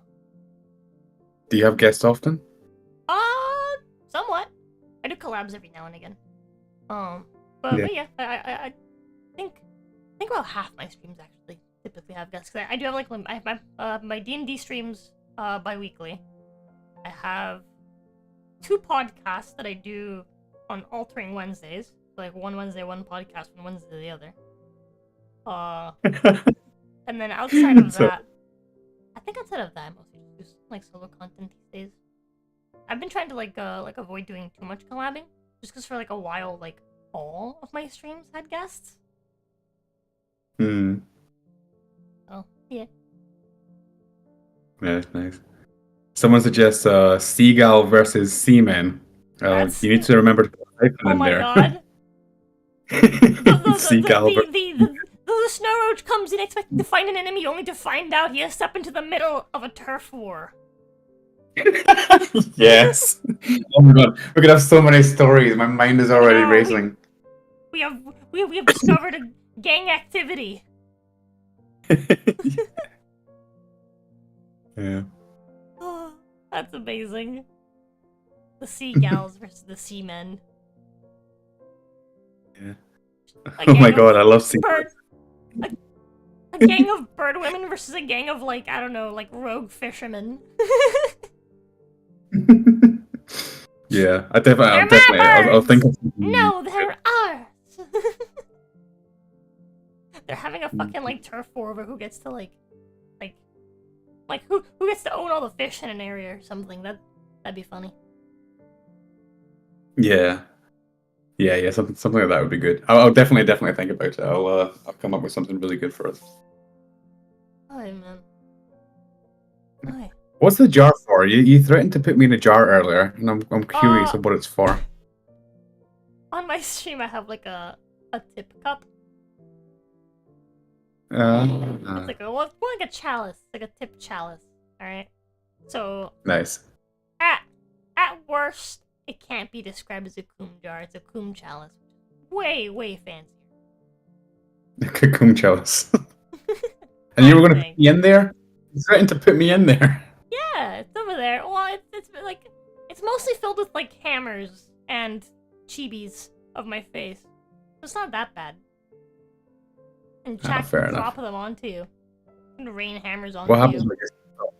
Do you have guests often? Somewhat. I do collabs every now and again. But yeah, I think about half my streams actually typically have guests. Cause I do have like I have my D&D streams bi-weekly. I have 2 podcasts that I do on altering Wednesdays. Like one Wednesday, one podcast, one Wednesday the other. And then outside of that, I think outside of that, I mostly just do like solo content these days. I've been trying to like avoid doing too much collabing, just because for like a while, like all of my streams had guests. Hmm. Oh yeah. Yeah, nice. Someone suggests seagull versus seaman. You need to remember to put a hyphen in there. Oh my god. Seagull. The snow roach comes in expecting to find an enemy, only to find out he has stepped into the middle of a turf war. Yes. Oh my god, we could have so many stories. My mind is already racing. We have discovered a gang activity. Yeah. Oh, that's amazing. The seagulls versus the seamen. Yeah. Oh my god, I love seagulls. A gang of bird women versus a gang of, like, I don't know, like, rogue fishermen. Yeah, I'll think of something. No, they're ours! They're having a fucking, like, turf war over who gets to, like, who gets to own all the fish in an area or something. That'd be funny. Yeah. Something like that would be good. I'll definitely think about it. I'll come up with something really good for us. Oh man. Why? What's the jar for? You threatened to put me in a jar earlier, and I'm curious of what it's for. On my stream, I have like a tip cup. It's like more like a chalice, like a tip chalice. All right. So Nice. at worst, it can't be described as a coom jar. It's a coom chalice, way fancier. Cocoon chalice. And you were going to put me in there? You threatened to put me in there. Yeah, it's over there. Well, it's like it's mostly filled with like hammers and chibis of my face. So it's not that bad. And Jack fair can drop enough. them onto you. And rain hammers onto What happens you. when it's full?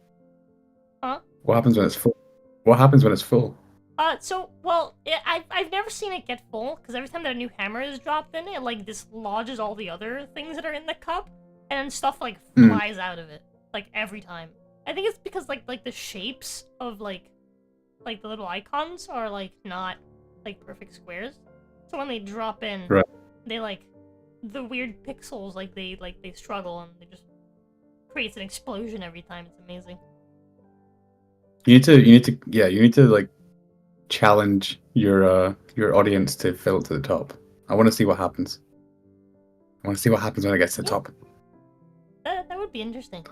Huh? What happens when it's full? What happens when it's full? I've never seen it get full, because every time that a new hammer is dropped in, it like dislodges all the other things that are in the cup, and then stuff like flies out of it, like every time. I think it's because like the shapes of like the little icons are like not like perfect squares, so when they drop in, Right. they like the weird pixels like they struggle and they just creates an explosion every time. It's amazing. You need to like challenge your audience to fill it to the top. I want to see what happens. I want to see what happens when it gets to the top. That would be interesting.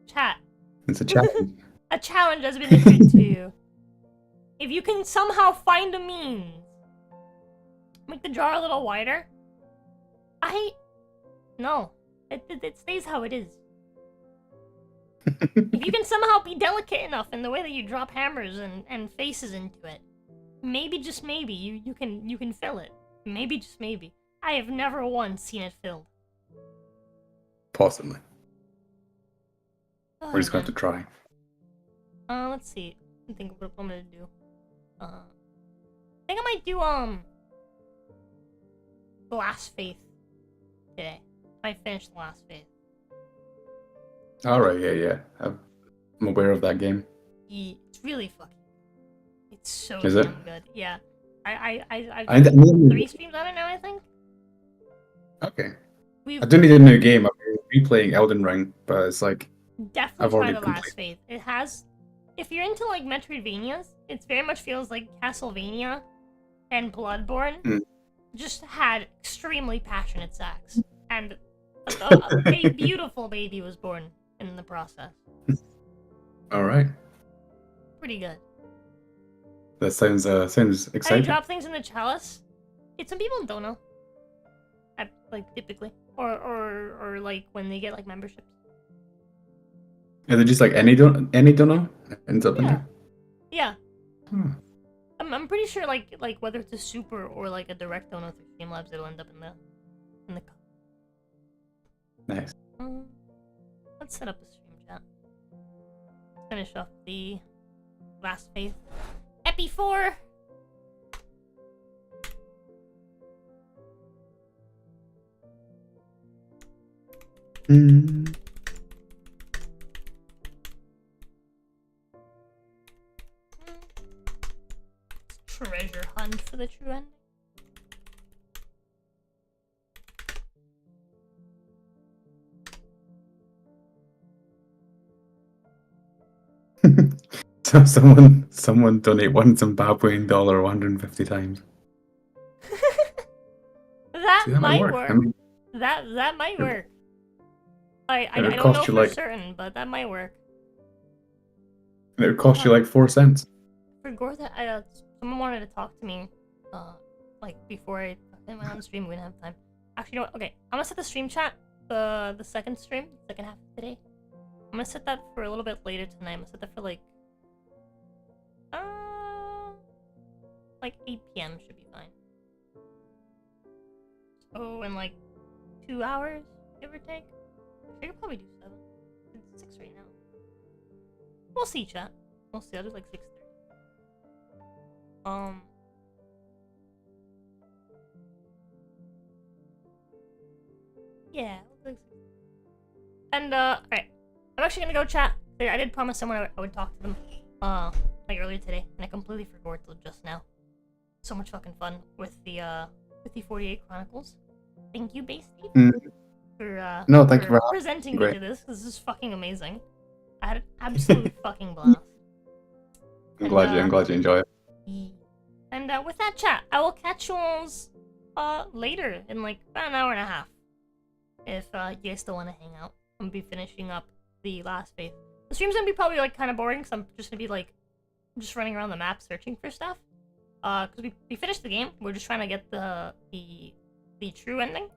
Chat. It's a challenge. A challenge has been issued to you. If you can somehow find a means, make the jar a little wider. No, it stays how it is. If you can somehow be delicate enough in the way that you drop hammers and faces into it, maybe just maybe you can fill it. Maybe just maybe. I have never once seen it filled. Possibly. Oh, We're just going to have to try. Let's see. I think what I'm gonna do. I think I might do The Last Faith today. I finished The Last Faith. Alright, yeah. I'm aware of that game. It's really fucking. It's so Is it? damn good. Yeah. I've I done didn't- 3 streams on it now, I think. Okay. We've I do need a new game. I've been replaying Elden Ring, but it's like definitely I've tried already The completed. Last Faith. It has. If you're into like Metroidvanias, it very much feels like Castlevania and Bloodborne. Just had extremely passionate sex, and a beautiful baby was born in the process. Alright. Pretty good. That sounds I exciting. drop things in the chalice. Some people don't know. Like typically, or like when they get like memberships. Is it just like any dono ends up in Yeah. there? Yeah. Hmm. I'm pretty sure like whether it's a super or like a direct dono through Streamlabs, it'll end up in the cup. Nice. Let's set up a stream chat. Let's finish off the Last Faith. Epi 4. Treasure hunt for the true ending. So someone donate $1 Zimbabwean dollar 150 times. That See, that might work. work. I mean, That might work. I It would don't know cost for you, like- certain, but that might work. it would cost you like 4 cents. For Gortha, someone wanted to talk to me, like before I went on stream. We didn't have time. Actually, you know what? Okay, I'm gonna set the stream chat, the second stream, second half of today. I'm gonna set that for a little bit later tonight. I'm gonna set that for like 8 p.m. should be fine. So in like 2 hours, give or take. I could probably do 7. It's 6 right now. We'll see, chat. We'll see. I'll do like 6:30. Yeah. And alright. I'm actually gonna go chat. I did promise someone I would talk to them like earlier today, and I completely forgot till just now. So much fucking fun with the 48 Chronicles. Thank you, Base Steve, for No, thank you for presenting me great. to this. This is fucking amazing. I I had an absolute fucking blast. I'm glad you enjoy it. And with that chat, I will catch you all later in like about an hour and a half. If you guys still want to hang out, I'm gonna be finishing up the last phase. The stream's gonna be probably like kind of boring, because I'm just gonna be like just running around the map searching for stuff. Because we finished the game, we're just trying to get the true ending.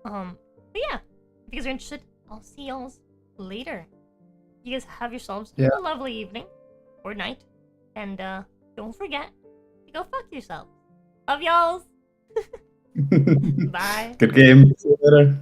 But yeah, if you guys are interested, I'll see y'all later. You guys have yourselves a lovely evening or night, and don't forget to go fuck yourself. Love y'all. Bye. Good game. See you later.